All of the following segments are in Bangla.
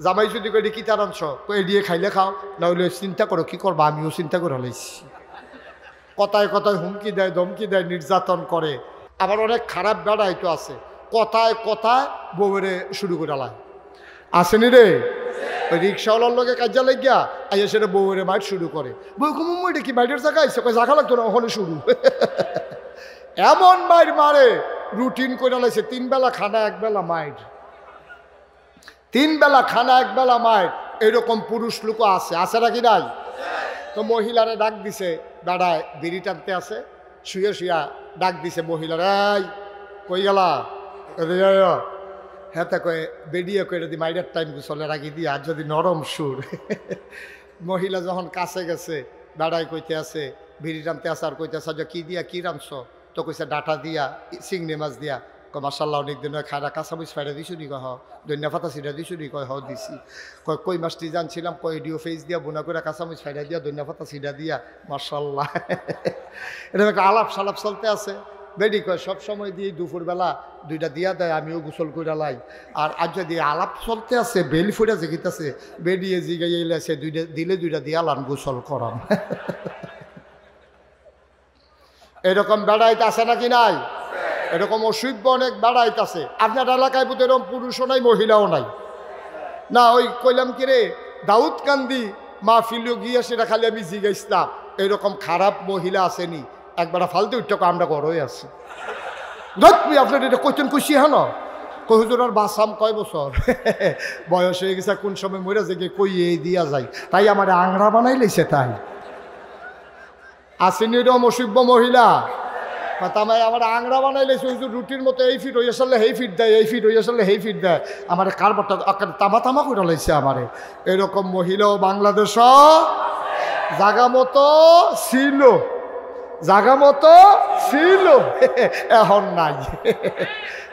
জামাই যদি কই কি তার অংশ কই দিয়ে খাইলে খাও, না হলে চিন্তা করো কি করবা, আমিও চিন্তা করে লাইছি। কথায় কথায় হুমকি দেয়, ধমকি দেয়, নির্যাতন করে। আবার অনেক খারাপ বেড়াই তো আছে, কথায় কথায় বউরে শুরু করে লায়। আসেনি রে, ওই রিক্সাওয়ালার লোকে কাজা লাগিয়া আইয়া সেটা বউরে মাইট শুরু করে। বউ কুমুটা কি মাইটের জায়গা আইসে, কই জায়গা লাগতো না, ওখানে শুরু। এমন মাইর মারে, রুটিন করে লাইছে 3 বেলা খানা 1 বেলা মাইর, 3 বেলা খানা 1 বেলা মাইর। এরকম পুরুষ লোক আছে নাকি নাই? তো মহিলারে ডাক দিছে, দাঁড়ায় বিড়ি টানতে আছে, শুয়ে শুয়া ডাক দিছে মহিলার, এই কই গেলা? হ্যাঁ তা কয়ে বেরিয়ে করে দি মাইরের টাইম গুছলে রাখি দিয়া, আর যদি নরম সুর। মহিলা যখন কাছে গেছে, দাঁড়ায় কইতে আছে, বিড়ি টানতে আছে, আর কইতে আছে যে কি দিয়া কি রামছ? তো কইছে ডাটা দিয়া, চিংড়ি মাছ দিয়া। কয় মাসাল্লাহ অনেকদিন খায়রা কাঁচামরিচ ফাইরা দিছু নি? কয় হ। ধনিয়া পাতা ছিটা দিছু নি? কয় হ দিছি। কয় কই মাছটি জানছিলাম? কয় এডিও ফেস দিয়া বোনা করে কাঁচামরিচ ফাইরা দিয়া ধনিয়া পাতা ছিটা দিয়া, মাসাল্লাহ। এরকম একটা আলাপ সালাপ চলতে আছে। বেডি কয় সব সময় দিয়ে দুপুরবেলা 2টা দিয়া দেয়, আমিও গোসল করে লাই। আর আজ যদি আলাপ চলতে আছে, বেল ফুটা জেগিতেছে, বেডিয়ে জিগাইছে 2টা দিলে 2টা দিয়া লান গোসল করাম। এরকম বেড়াইতে আছে নাকি নাই? এরকম অসভ্য অনেক বেড়াইতে আছে। আপনার এলাকায় বোধ এরকম পুরুষও নাই, মহিলাও নাই না? ওই কইলাম কি রে, দাউদ কান্দি মাহফিলে গিয়ে সেটা খালি আমি জিগাইছিলাম, এরকম খারাপ মহিলা আসেনি? একবার ফালতু উঠতে আমরা ঘরই আছি। আপনার এটা কইতেন খুশি হন কহুজুর আর বাসাম কয় বছর বয়স হয়ে গেছে, কোন সময় মরে যে কই দিয়া যায়, তাই আমার আংরা বানাই লেছে। তাই আসেনি এরকম অসভ্য মহিলা? তামাই আমার আংরা বানাই লেছে। হুজুর রুটির মতো এই ফিট হয়ে আসলে হেই ফিট দেয়, এই ফিট হয়ে আসলে হেই ফিট দেয়। আমার কারবারটা তামা তামা করে লাইছে আমারে। এরকম মহিলাও বাংলাদেশ জাগা মতো ছিল, জাগা মতো ছিল, এখন নাই।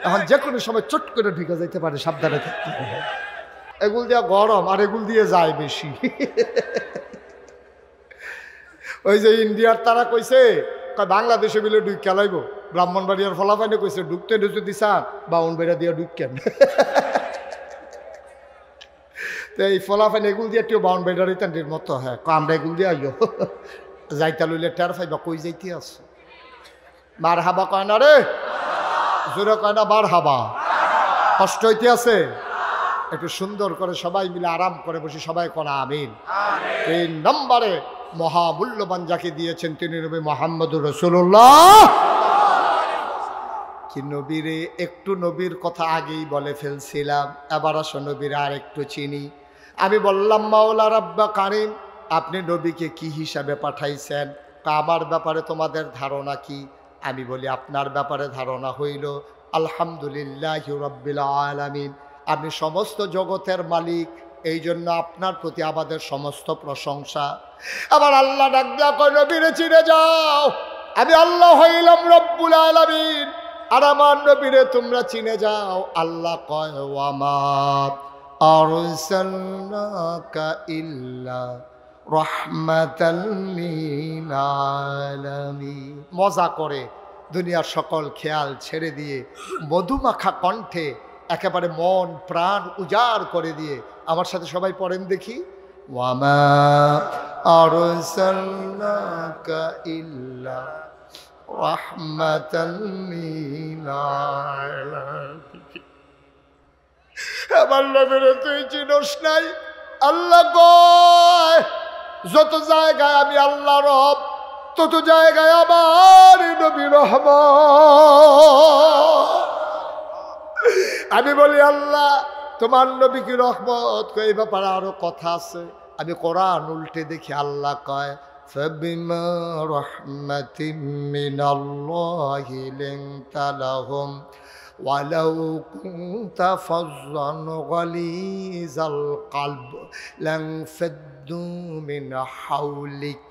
এখন যে কোনো সময় চট করে ঢুকে যাইতে পারে, সাবধানে থাকতে হবে। এগুল দিয়ে গরম, আর এগুল দিয়ে যায় বেশি। ওই যে ইন্ডিয়ার তারা কইছে বাংলাদেশে মিলে ডুব খেলাইব, ব্রাহ্মণবাড়িয়ার ফলাফাইনে কইছে ঢুকতে যদি চান বাউনবাড়িয়া দিয়ে ঢুকেন। তো এই ফলাফাইন এগুল দিয়ে একটু বাউনবাড়িয়ার তান্ডির মতো, হ্যাঁ আমরা এগুল দিয়ে আইও যাইতা লইলে টের ফাইবা কই যাইতে আছে। মার হাবা কয় না রে, জোরে কয় না বার হাবা? কষ্ট হইতে আছে? একটু সুন্দর করে সবাই মিলে আরাম করে বসে সবাই করা আমিন। 3 নম্বরে মহামূল্যবান যাকে দিয়েছেন তিনি নবী মুহাম্মদুর রাসূলুল্লাহ। কি নবীরে, একটু নবীর কথা আগেই বলে ফেলছিলাম, এবার আসো নবীরে আর একটু চিনি। আমি বললাম মাওলা রাব্বা কারীম, আপনি নবীকে কি হিসাবে পাঠাইছেন? আমার ব্যাপারে তোমাদের ধারণা কি? আমি বলি আপনার ব্যাপারে ধারণা হইল আলহামদুলিল্লাহি রাব্বিল আলামিন, আপনি সমস্ত জগতের মালিক, এই জন্য আপনার প্রতি আমাদের সমস্ত প্রশংসা। আবার আল্লাহ ডাক দিয়া কয় নবীরে চিনে যাও, আমি আল্লাহ হইলাম রব্বুল আলামিন, আর আমার নবীরে তোমরা চিনে যাও। আল্লাহ কয় ওয়ামা আরসালনাকা ইল্লা রাহমাতাল লিল আলামিন। মজা করে দুনিয়ার সকল খেয়াল ছেড়ে দিয়ে মধুমাখা কণ্ঠে একেবারে মন প্রাণ উজাড় করে দিয়ে আমার সাথে সবাই পড়েন দেখি, ওয়ামা আরসালনাকা ইল্লা রাহমাতাল লিল আলামিন। আমার নবীরে তুই চিনস নাই? আল্লাহ কয় যত জায়গায় আমি আল্লাহ রব, তত জায়গায় আমার নবী রহমত। আমি বলি আল্লাহ তোমার নবী কি রহমত? এই ব্যাপারে আরো কথা আছে। আমি কোরআন উল্টে দেখি আল্লাহ কয় ফাবিমা রাহমাতিম মিনাল্লাহি লিনতা লাহুম ওয়ালাউ কুনতা ফাজ্জান গালিজাল কলব লানফাদ্দু মিন হাওলিক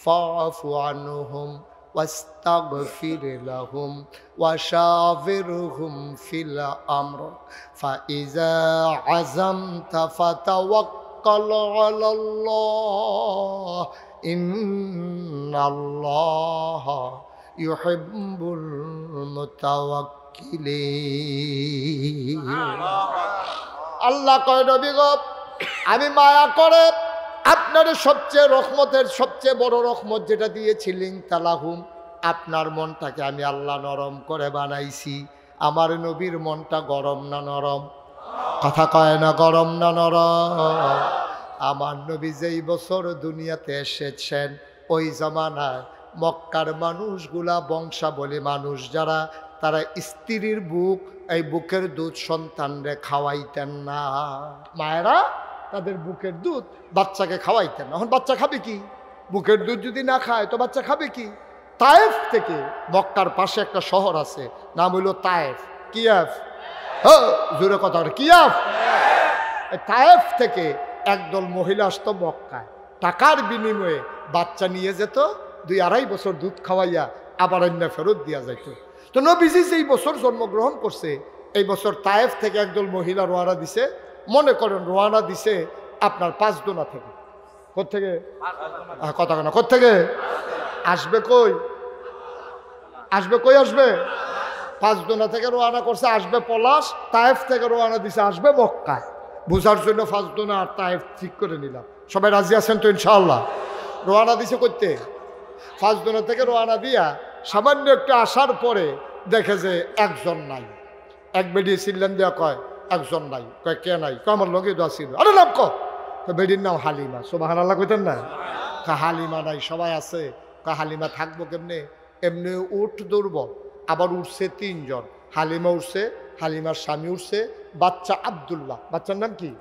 ফাআফু আনহুম واستغفر لهم وشاورهم في الأمر فإذا عزمت فتوكل على الله إن الله يحب المتوكلين। আল্লাহ কয় নবী গো আমি মায়া করে আপনার সবচেয়ে রহমতের সবচেয়ে বড় রহমত যেটা দিয়েছিলেন তালাহুম, আপনার মনটাকে আমি আল্লাহ নরম করে বানাইছি। আমার নবীর মনটা গরম না নরম? কথা কয় না গরম না নরম? আমার নবী যেই বছর দুনিয়াতে এসেছেন ওই জামানায় মক্কার মানুষগুলা বংশাবলী মানুষ যারা, তারা স্ত্রীর বুক, এই বুকের দুধ সন্তানরে খাওয়াইতেন না। মায়েরা তাদের বুকের দুধ বাচ্চাকে খাওয়াইতেন না। এখন বাচ্চা খাবে কি? বুকের দুধ যদি না খায় তো বাচ্চা খাবে কি? তায়েফ থেকে, মক্কার পাশে একটা শহর আছে, নাম হইল তায়েফ। কিয়াফ? জোরে কথা, কিয়াফ। তায়েফ থেকে একদল মহিলা আসতো মক্কায়, টাকার বিনিময়ে বাচ্চা নিয়ে যেত, 2-2.5 বছর দুধ খাওয়াইয়া আবার অন্য ফেরত দিয়া যাইত। তো নবীজি যেই বছর জন্মগ্রহণ করছে এই বছর তায়েফ থেকে একদল মহিলা রওনা দিছে। মনে করেন রওনা দিছে আপনার 5 দোনা থেকে। কোত্থেকে? কথা কেন, কোত্থেকে আসবে? কই আসবে? কই আসবে? 5 দোনা থেকে রওনা করছে, আসবে পলাশ। তায়েফ থেকে রওনা দিছে, আসবে মক্কায়। বুঝার জন্য 5 দোনা আর তায়েফ ঠিক করে নিলাম। সবাই রাজি আছেন তো ইনশাআল্লাহ? রওনা দিছে করতে 5 দোনা থেকে রওনা দিয়া সামান্য একটু আসার পরে দেখে যে একজন নাই। এক বেডি ছিলেন দিয়া কয় একজন নাই। কয় কে নাই? কয় আমার লগে দোয়া ছিল। আরে নাম কয় বেডির নাম হালিমা। সুবহানাল্লাহ কইতেন না? হালিমা নাই, সবাই আছে। হালিমা থাকবো কেমনে? এমনি উঠ দুর্বল, আবার উঠছে 3 জন। হালিমা উঠছে, হালিমার স্বামী উঠছে, বাচ্চা আব্দুল্লাহ। বাচ্চার নাম কি?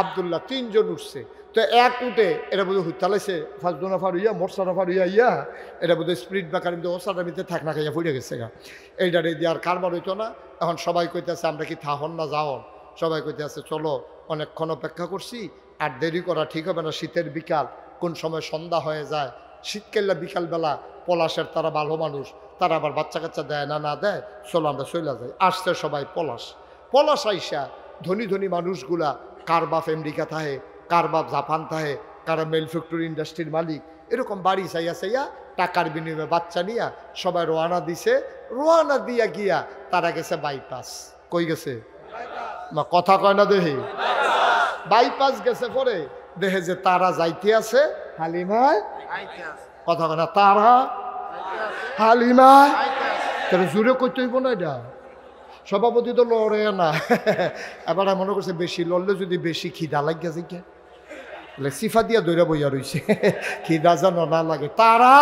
আব্দুল্লাহ। 3 জন উঠছে। তো এক উঠে এটা বোধহয় হুইতালাইছে, 5 দোনা ফার হইয়া মোটসাটা ফার হইয়া এটা বোধহয় স্প্রিট বাকার ওসাটার ভিতরে থাক না খাইয়া ফুটে গেছে গা। এইটারে দিয়ে আর কারবার হইতো না। এখন সবাই কইতেছে আমরা কি থাহন না যাওন? সবাই কইতেছে চলো, অনেকক্ষণ অপেক্ষা করছি, আর দেরি করা ঠিক হবে না। শীতের বিকাল, কোন সময় সন্ধ্যা হয়ে যায়। শীতকালে বিকালবেলা পলাশের তারা ভালো মানুষ, তারা আবার বাচ্চা কাচ্চা দেয় না, না দেয়, চলো আমরা চলে যাই। আসছে সবাই পলাশ। পলাশ আইসা ধনী ধনী মানুষগুলা, কার বাপ আমেরিকা থাহে, কার বাপ জাপান থাহে, কারা মেল ফ্যাক্টরি ইন্ডাস্ট্রির মালিক, এরকম বাড়ি চাইয়া চাইয়া টাকার বিনিময়ে বাচ্চা নিয়া সবাই রওনা দিছে। রওনা দিয়া গিয়া তারা গেছে বাইপাস। কই গেছে? কথা কয় না দেখি। বাইপাস গেছে পরে দেখে যে তারা যাইতে আছে, হালিমায় কথা কয় না, তারা হালিমায়। তাহলে জোরে কইতে হইব না? এটা সভাপতি তো লড়ে না। এবার মনে করছে বেশি লড়লে যদি বেশি খিদা লাগিয়া যাই, সিফা দিয়া দৈরা বইয়া রইছে, খিদা যেন না লাগে। তারা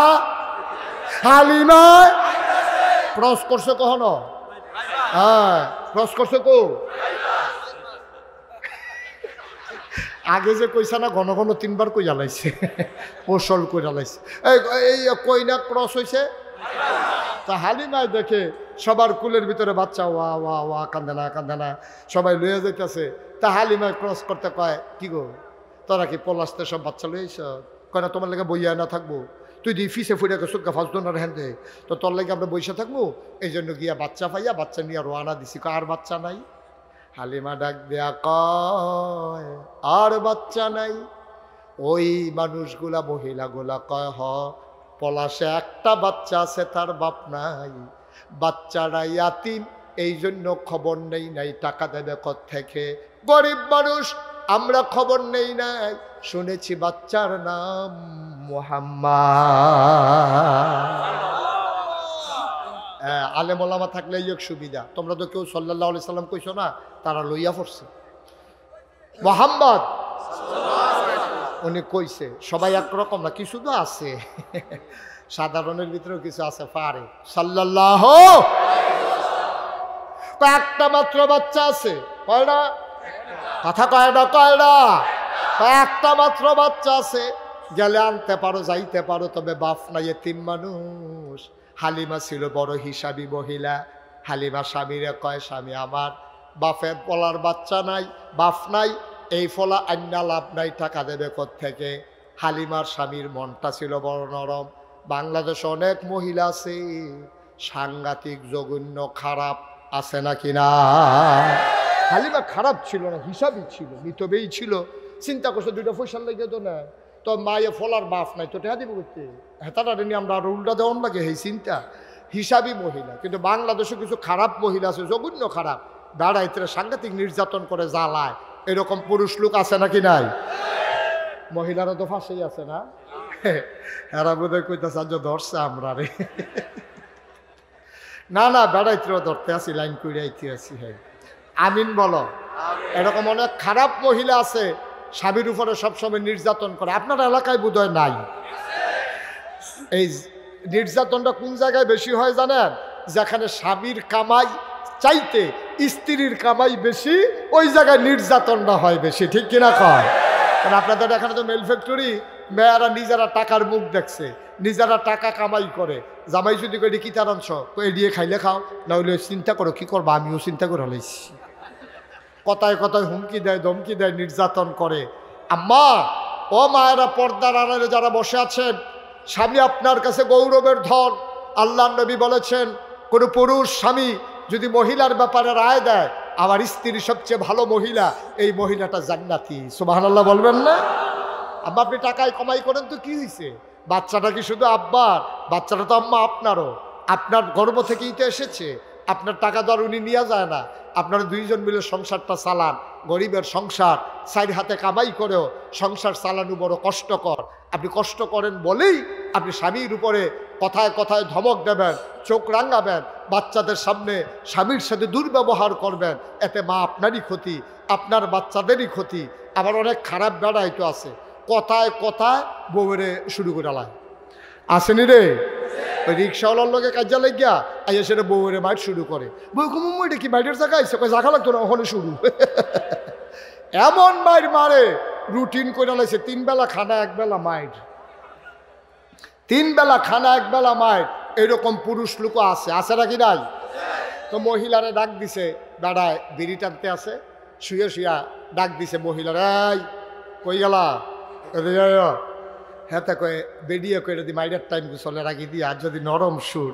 হালিমায় ক্রস করছে কখনো? হ্যাঁ, ক্রস করছে। কো আগে যে কইসা না, ঘন ঘন 3 বার কই জ্বালাইছে, কৌশল কই জ্বালাইছে। এই কই না ক্রস হয়েছে। তা হালিমায় দেখে সবার কুলের ভিতরে বাচ্চা, ওয়া ওয়া ওয়া, কান্দে না কান্দে না, সবাই লইয়া যাইতেছে। তা হালিমায় ক্রস করতে কয় কি গো, তোরা কি পলাশতে সব বাচ্চা লইছ? কয় না, তোমার লেগে বইয়া না থাকবো? তুই দি ফিসে ফুটে গেছো 5 দোনার হ্যান্ডে, তো তোর লেগে আমরা বইসা থাকবো? এই জন্য গিয়া বাচ্চা পাইয়া বাচ্চা নিয়ে রওনা দিছি। আর বাচ্চা নাই। হালিমা ডাক দেয়া কয় আর বাচ্চা নাই। ওই মানুষগুলা মহিলাগুলা কয় হ, পলাশে একটা বাচ্চা আছে, তার বাপ নাই, বাচ্চারা ইয়াতিম, এই জন্য খবর নেই নাই। টাকা দেবে কোত্থেকে? গরিব মানুষ, আমরা খবর নেই নাই। শুনেছি বাচ্চার নাম মুহাম্মদ। আলেম ওলামা থাকলে এই সুবিধা। তোমরা তো কেউ সাল্লাল্লাহু আলাইহি সাল্লাম কইছো না, তারা লইয়া পড়ছে মুহাম্মদ। উনি কইছে। সবাই একরকম না, কিছু তো আছে সাধারণের ভিতরেও কিছু আছে পারে। সাল্লাল্লাহু, একটা মাত্র বাচ্চা আছে। কয়টা কথা? কয়টা? কয়টা? একটা মাত্র বাচ্চা আছে। গেলে আনতে পারো, যাইতে পারো, তবে বাপ নাই, এতিম মানুষ। হালিমা ছিল বড় হিসাবী মহিলা। হালিমা স্বামীরে কয়, স্বামী আমার বাপের পলার বাচ্চা নাই, বাপ নাই, এই ফলা আন্না লাভ নাই, টাকা দেবে কোত্থেকে? হালিমার স্বামীর মনটা ছিল বড় নরম। বাংলাদেশে অনেক মহিলা আছে সাংঘাতিক জঘন্য খারাপ, আছে নাকি না? হালিমা খারাপ ছিল না, হিসাবই ছিল, মিতবেই ছিল। চিন্তা করছে 2টা পয়সার লেগে তো না, তো মায়ে ফলার বাপ নাই, তো টেহা দিব করতে, হেতাটা নিয়ে আমরা আরো উল্টা দেওয়ান লাগে। এই চিন্তা হিসাবী মহিলা। কিন্তু বাংলাদেশে কিছু খারাপ মহিলা আছে, জঘন্য খারাপ, দাঁড়াইতে সাংঘাতিক নির্যাতন করে, জ্বালায়। এরকম পুরুষ লোক আছে নাকি নাই? মহিলারা তো ফাঁসেই আছে না? এরা বোধহয় কইতাছে আজ ধরছে আমরা রে। না না, বেড়াইতেও ধরতে আসি, লাইন করে আইতে আসি। হ্যাঁ, আমিন বলো। এরকম অনেক খারাপ মহিলা আছে স্বামীর উপরে সবসময় নির্যাতন করে। আপনার এলাকায় বোধহয় নাই। এই নির্যাতনটা কোন জায়গায় বেশি হয় জানেন? যেখানে স্বামীর কামাই চাইতে স্ত্রীর কামাই বেশি, ওই জায়গায় নির্যাতনটা হয় বেশি। ঠিক কিনা কয়? কারণ আপনাদের এখানে তো মেল ফ্যাক্টরি, মেয়েরা নিজেরা টাকার মুখ দেখছে, নিজেরা টাকা কামাই করে। জামাই যদি কই কি তার অংশ, কই দিয়ে খাইলে খাও, না হলে চিন্তা করো কি করবো, আমিও চিন্তা করে হলেছি। কথায় কথায় হুমকি দেয়, ধমকি দেয়, নির্যাতন করে। আম্মা, ও মায়েরা, পর্দার আড়ালে যারা বসে আছেন, স্বামী আপনার কাছে গৌরবের ধন। আল্লাহর নবী বলেছেন, কোনো পুরুষ স্বামী যদি মহিলার ব্যাপারে রায় দেয়, আমার স্ত্রী সবচেয়ে ভালো মহিলা, এই মহিলাটা জান্নাতি। সুবহানাল্লাহ বলবেন না? আম্মা, আপনি টাকায় কমাই করেন তো কি হয়েছে? বাচ্চাটা কি শুধু আব্বার? বাচ্চাটা তো আম্মা আপনারও, আপনার গর্ভ থেকেই তো এসেছে। আপনার টাকা দর উনি নিয়ে যায় না। আপনারা দুইজন মিলে সংসারটা চালান। গরিবের সংসার, সাইড হাতে কামাই করেও সংসার চালানো বড় কষ্টকর। আপনি কষ্ট করেন বলেই আপনি স্বামীর উপরে কথায় কথায় ধমক দেবেন, চোখ রাঙাবেন, বাচ্চাদের সামনে স্বামীর সাথে দুর্ব্যবহার করবেন। এতে মা আপনারই ক্ষতি, আপনার বাচ্চাদেরই ক্ষতি। আবার অনেক খারাপ বেড়াই তো আছে, কথায় কথায় বউরে শুরু করে লাই। আসেনি রে? ওই রিক্সাওয়ালার লোকে কাজা লাগিয়া আইয়া সেটা বউরে মাইট শুরু করে। বউ কুমু এটা কি মাইটের জায়গা আইসে? কই জায়গা লাগতো না, ওখানে শুরু। এমন মাইর মারে, রুটিন করে লাইছে 3 বেলা খানা 1 বেলা মাইট, 3 বেলা খানা 1 বেলা মাইট। এরকম পুরুষ লোকও আছে, আছে নাকি নাই? তো মহিলারে ডাক দিছে, দাঁড়ায় বিড়ি টানতে আছে, শুয়ে শুয়া ডাক দিছে মহিলার, এই কই গেলা? হ্যাঁ, তা কয়ে বেরিয়ে করে দি মাইডার টাইম গুছলে রাখি দিয়ে। আর যদি নরম সুর।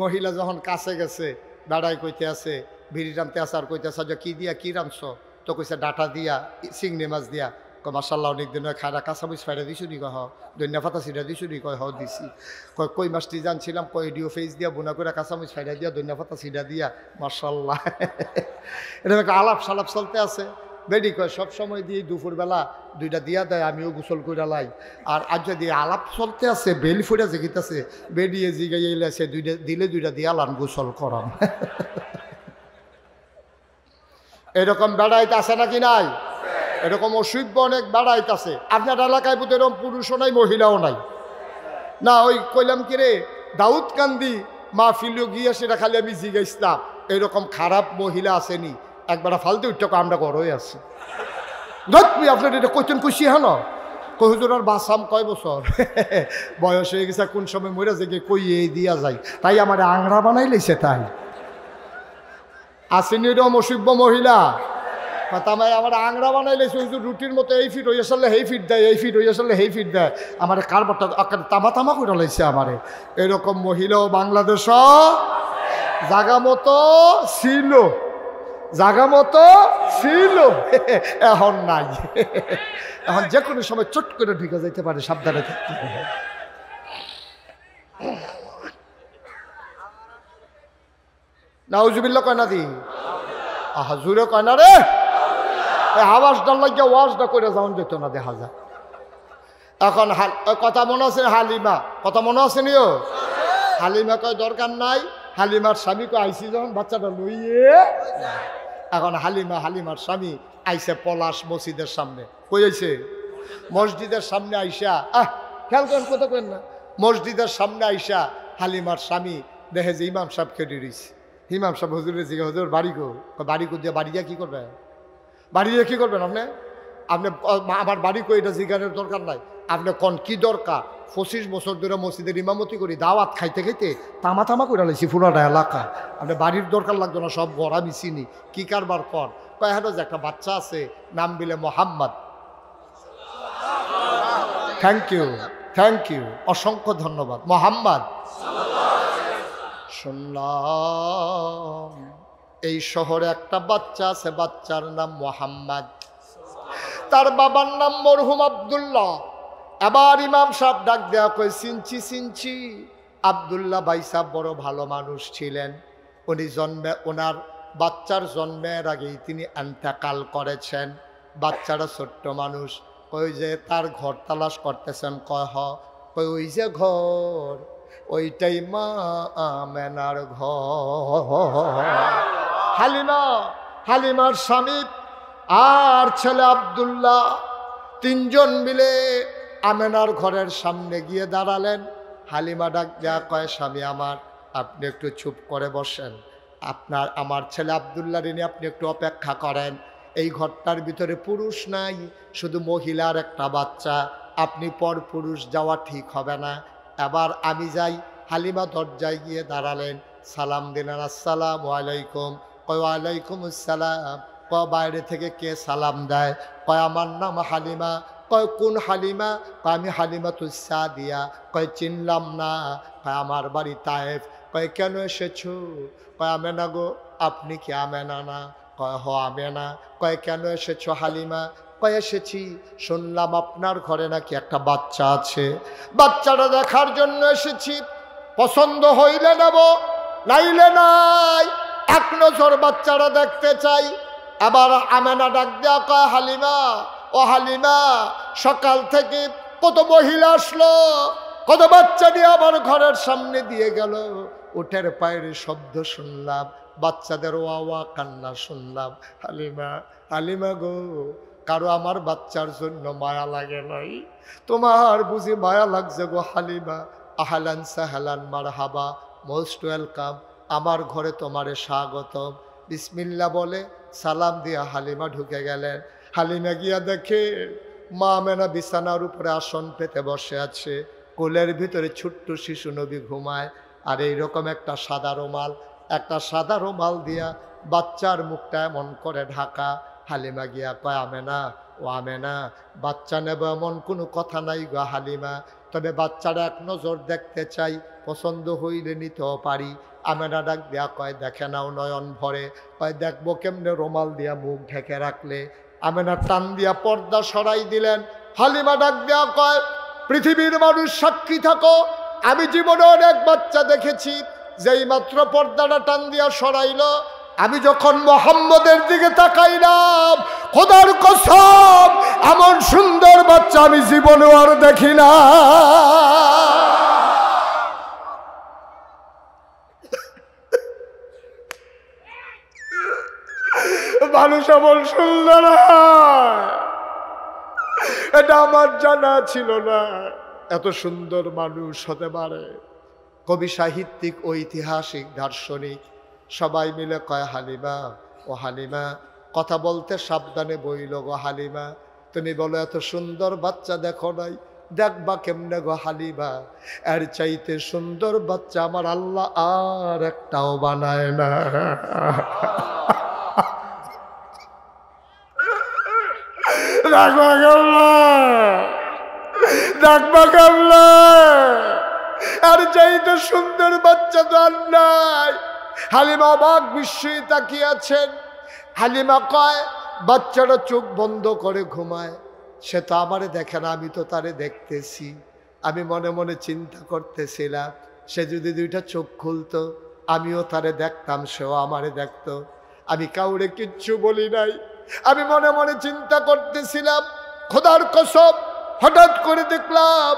মহিলা যখন কাছে গেছে, দাঁড়ায় কইতে আছে, বিড়ি টানতে আছে, আর কইতে আছে কি দিয়া কি রাঁধছ? তো কইছে ডাটা দিয়া, চিংড়ি মাছ দিয়া। কয় মাশাল্লাহ, অনেকদিন খানা কাঁচামরিচ ফাইটা দিছু নি? কয় হ। ধনিয়া পাতা ছিটা দিছু নি? কয় হ দিছি। কই মাছটি জানছিলাম? কয় ডিও ফেস দিয়া বোনা করে কাঁচামরিচ ফাইটা দিয়া, ধনিয়া পাতা ছিটা দিয়া। মাশাল্লাহ। এরকম একটা আলাপ সালাপ চলতে আছে। বেডি কয় সবসময় দিয়ে দুপুরবেলা 2টা দিয়া দেয়, আমিও গোসল করে লাই। আর আজ যদি আলাপ চলতে আছে, বেল ফুটা জেগিতেছে, বেডিয়ে জিগাইলে আছে 2টা দিলে 2টা দিয়া লান গোসল করাম। এরকম বেড়াইতে আছে নাকি নাই? এরকম অসভ্য অনেক বেড়াইতে আছে। আপনার এলাকায় বোধ এরকম পুরুষও নাই, মহিলাও নাই না? ওই কইলাম কি রে, দাউদ কান্দি মা ফিলিও গিয়ে সেটা খালি আমি জিগাইছিলাম, এরকম খারাপ মহিলা আসেনি? একবার ফালতু উঠতে আমরা গড়ই আছি। ধরবি আপনার এটা কইতেন খুশি হন? কহুজুর আর বাসাম কয় বছর বয়স হয়ে গেছে, কোন সময় মরে যে কই এই দিয়া যায়, তাই আমার আংরা বানাই লেছে। তাই আসেনি এরকম অসভ্য মহিলা? তামাই আমার আংরা বানাই লেছে। হুজুর রুটির মতো এই ফিট হয়ে আসলে হেই ফিট দেয়, এই ফিট হয়ে আসলে হেই ফিট দেয়। আমার কারবারটা তামা তামা করে লাইছে আমারে। এরকম মহিলাও বাংলাদেশ জাগা মতো ছিল, জাগা মতো ছিল, এখন নাই। এখন যে কোনো সময় চট করে ঢুকে যাইতে পারে, সাবধানে থাকতে হবে। নাউজুবিল্লাহ কয় না দি? আহা, জুড়ে কয় না রে। আওয়াজ ডাল লাগিয়া ওয়াজটা করে যাওয়ান যেত না, দেখা যায়। এখন কথা মনে আছে হালিমা? কথা মনে আছে নিও? হালিমা কয় দরকার নাই। হালিমার স্বামী কয় আইসি যখন বাচ্চাটা লইয়ে। এখন হালিমার স্বামী আইসে পলাশ মসজিদের সামনে। কই আইছে? মসজিদের সামনে আইসা, খেয়াল করেন, কথা কেন না, মসজিদের সামনে আইসা হালিমার স্বামী দেখে যে ইমাম সাহেব খেটে রয়েছে। ইমাম সাহেব হুজুরের জিজ্ঞাসা, হুজুর বাড়ি কো দিয়ে বাড়ি দিয়ে কী করবেন? বাড়ি দিয়ে কী করবেন আপনি? আমার বাড়ি কই এটা জিজ্ঞাসার দরকার নাই। আপনি কন কি দরকার? 25 বছর ধরে মসজিদের ইমামতি করি, দাওয়াত খাইতে খাইতে তামা তামা করে লাইছি পুরাটা এলাকা। আপনি বাড়ির দরকার লাগতো না, সব ঘর আমি চিনি। কি কারবার কর? কয় হ্যাঁ, যে একটা বাচ্চা আছে, নাম বিলে মোহাম্মদ। থ্যাংক ইউ, অসংখ্য ধন্যবাদ। মোহাম্মদ শুনলাম এই শহরে একটা বাচ্চা আছে, বাচ্চার নাম মোহাম্মদ, তার বাবার নাম মরহুম আব্দুল্লাহ। এবার ইমাম সাহেব ডাক দেওয়া কই, চিনছি আব্দুল্লাহ ভাই সাহেব বড় ভালো মানুষ ছিলেন। উনি জন্মে ওনার বাচ্চার জন্মের আগেই তিনি এন্তেকাল করেছেন। বাচ্চারা ছোট্ট মানুষ, ওই যে তার ঘর তালাশ করতেছেন, কই ওই যে ঘর, ওইটাই মা আমেনার ঘর। হালিমার স্বামী আর ছেলে আব্দুল্লাহ তিনজন মিলে আমেনার ঘরের সামনে গিয়ে দাঁড়ালেন। হালিমা ডাক দেয়া কয়, স্বামী আমার, আপনি একটু চুপ করে বসেন, আমার ছেলে আব্দুল্লাহ রিনি আপনি একটু অপেক্ষা করেন। এই ঘরটার ভিতরে পুরুষ নাই, শুধু মহিলার একটা বাচ্চা, আপনি পর পুরুষ যাওয়া ঠিক হবে না, এবার আমি যাই। হালিমা দরজায় গিয়ে দাঁড়ালেন, সালাম দিলেন, আসসালামু আলাইকুম। কয় ওয়ালাইকুম আসসালাম। কয় বাইরে থেকে কে সালাম দেয়? কয় আমার নাম হালিমা। কয় কোন হালিমা? কয় আমি হালিমাতুস সাদিয়া। কয় চিনলাম না। কয় আমার বাড়ি তায়েফ। কয় কেন এসেছো? কয় আমেনা গো। আপনি কি আমেনা না? কয় হ আমেনা। কয় কেন এসেছো হালিমা? কয় এসেছি, শুনলাম আপনার ঘরে নাকি একটা বাচ্চা আছে, বাচ্চাটা দেখার জন্য এসেছি, পছন্দ হইলে নেব, নাইলে নাই, এক নজর বাচ্চারা দেখতে চাই। আবার আমেনা ডাক দেয়া কয়, হালিমা, ও হালিমা, সকাল থেকে কত মহিলা আসলো, কত বাচ্চা নিয়ে আমার ঘরের সামনে দিয়ে গেল, উটের পায়ের শব্দ শুনলাম, বাচ্চাদের ওয়া কান্না শুনলাম। হালিমা গো, কারো আমার বাচ্চার জন্য মায়া লাগে নাই? তোমার বুঝি মায়া লাগছে গো হালিমা? আহলান সাহলান মারহাবা, মোস্ট ওয়েলকাম, আমার ঘরে তোমারে স্বাগতম। বিসমিল্লাহ বলে সালাম দিয়া হালিমা ঢুকে গেলেন। হালিমা গিয়া দেখে মা আমেনা বিছানার উপরে আসন পেতে বসে আছে, কোলের ভিতরে ছোট্ট শিশু নবী ঘুমায়, আর এইরকম একটা সাদা রুমাল দিয়া বাচ্চার মুখটা এমন করে ঢাকা। হালিমা গিয়া কয়, আমেনা, ও আমেনা, বাচ্চা নেব এমন কোনো কথা নাই গো হালিমা, তবে বাচ্চারা এক নজর দেখতে চাই, পছন্দ হইলে নিতেও পারি। আমেনা ডাক দেয়া কয়, দেখে নাও নয়ন ভরে। কয় দেখবো কেমনে, রুমাল দিয়া মুখ ঢেকে রাখলে। আমেনা টান দিয়া পর্দা সরাই দিলেন। হালিমা ডাক দেয়া কয়, পৃথিবীর মানুষ সাক্ষী থাকো, আমি জীবনে অনেক বাচ্চা দেখেছি, যেই মাত্র পর্দাটা টান দিয়া সরাইল, আমি যখন মোহাম্মদের দিকে তাকাইলাম, খোদার কসম, এমন সুন্দর বাচ্চা আমি জীবনে আর দেখি না। মানুষ এমন সুন্দর, এটা আমার জানা ছিল না, এত সুন্দর মানুষ হতে পারে। কবি, সাহিত্যিক, ঐতিহাসিক, দার্শনিক সবাই মিলে কয়, হালিমা, ও হালিমা, কথা বলতে সাবধানে বইল গো হালিমা, তুমি বলো এত সুন্দর বাচ্চা দেখো নাই, দেখবা কেমনে গো হালিমা? এর চাইতে সুন্দর বাচ্চা আমার আল্লাহ আর একটাও বানায় না। দেখবা কেমনে, আর চাইতে সুন্দর বাচ্চা তো আর নাই। হালিমা অবাক বিস্ময়ে তাকিয়ে আছেন। হালিমা কয়, বাচ্চাটা চোখ বন্ধ করে ঘুমায়, সে তো আমারে দেখে না, আমি তো তারে দেখতেছি। আমি মনে মনে চিন্তা করতেছিলাম, সে যদি দুইটা চোখ খুলতো, আমিও তারে দেখতাম, সেও আমারে দেখতো। আমি কাউরে কিচ্ছু বলি নাই, আমি মনে মনে চিন্তা করতেছিলাম। খোদার কসম, হঠাৎ করে দেখলাম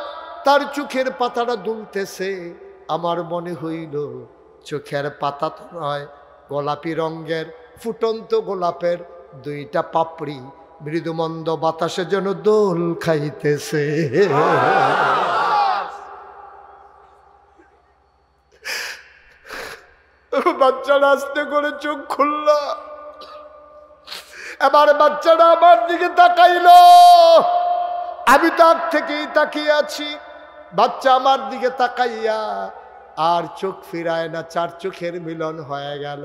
তার চোখের পাতাটা দুলতেছে। আমার মনে হইল চোখের পাতা তো নয়, গোলাপি রঙের ফুটন্ত গোলাপের দুইটা পাপড়ি মৃদুমন্দ বাতাসে যেন দোল খাইতেছে। বাচ্চাটা আস্তে করে চোখ খুলল, এবার বাচ্চাটা আমার দিকে তাকাইল। আমি তার থেকেই তাকিয়ে আছি, বাচ্চা আমার দিকে তাকাইয়া আর চোখ ফিরায় না, চার চোখের মিলন হয়ে গেল।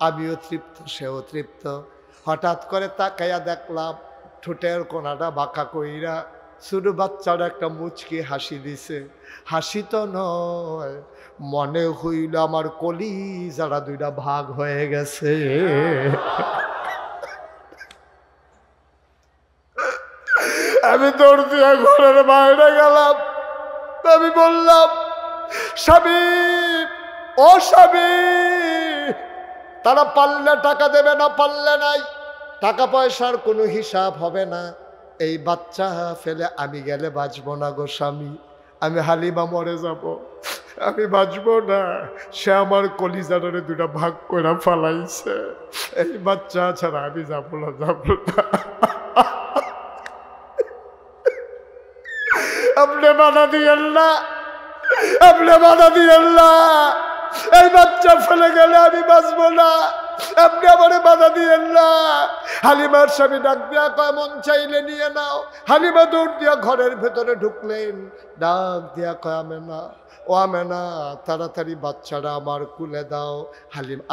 আমিও তৃপ্ত, সেও তৃপ্ত। হঠাৎ করে তাকাইয়া দেখলাম ঠোঁটের কোনাটা বাঁকা কইরা ছোট বাচ্চারা একটা মুচকি হাসি দিছে। হাসি তো নয়, মনে হইল আমার কলিজারা দুইটা ভাগ হয়ে গেছে। আমি দৌড় দিয়া ঘরের বাইরে গেলাম। আমি বললাম, স্বামী, ও স্বামী, তারা পারলে টাকা দেবে, না পারলে নাই। টাকা পয়সার কোনো হিসাব হবে না। এই বাচ্চা ফেলে আমি গেলে বাঁচবো না গো স্বামী, আমি হালিমা মরে যাব, আমি বাঁচবো না। সে আমার কলিজারে দুটা ভাগ করে ফালাইছে, এই বাচ্চা ছাড়া আমি যাবো না, যাবো না। আপনি বাধা দিয়েন না, আপনি বাধা দিয়েন না, এই বাচ্চা ফেলে গেলে আমি বাঁচবো না, আপনি আমারে বাধা দিয়েন না। হালিমার স্বামী ডাক দিয়া কয়, মন চাইলে নিয়ে নাও। হালিমা দৌড় দিয়া ঘরের ভেতরে ঢুকলেন, ডাক দিয়া কয়, আমেনা, ও আমেনা, তাড়াতাড়ি বাচ্চাটা আমার কুলে দাও।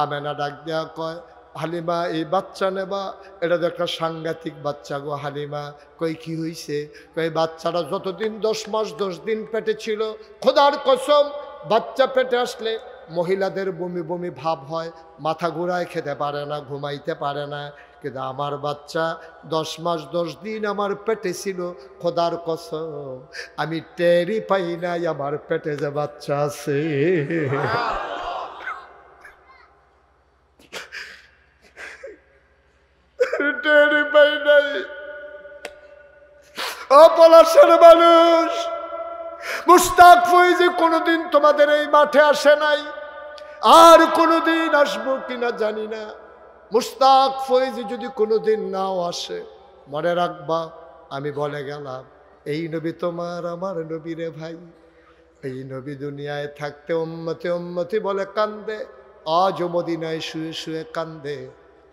আমেনা ডাক দিয়া কয়, হালিমা এই বাচ্চা নেবা? এটা তো একটা সাংঘাতিক বাচ্চা গো হালিমা। কই কি হইছে? কই বাচ্চাটা যতদিন 10 মাস 10 দিন পেটে ছিল, খোদার কসম বাচ্চা পেটে আসলে মহিলাদের বমি বমি ভাব হয়, মাথা ঘুরায়, খেতে পারে না, ঘুমাইতে পারে না। কিন্তু আমার বাচ্চা 10 মাস 10 দিন আমার পেটে ছিল, খোদার কসম আমি টেরই পাই নাই আমার পেটে যে বাচ্চা আছে। টেরই পাই নাই। ও পলাশের মানুষ, মুস্তাক ফৈজি কোনোদিন তোমাদের এই মাঠে আসে নাই, আর কোনোদিন আসবো কিনা জানি না। মুস্তাক ফৈজি যদি কোনোদিন নাও আসে, মনে রাখবা আমি বলে গেলাম, এই নবী তোমার আমার নবী রে ভাই। এই নবী দুনিয়ায় থাকতে উম্মতি উম্মতি বলে কান্দে, আজও মদিনায় শুয়ে শুয়ে কান্দে।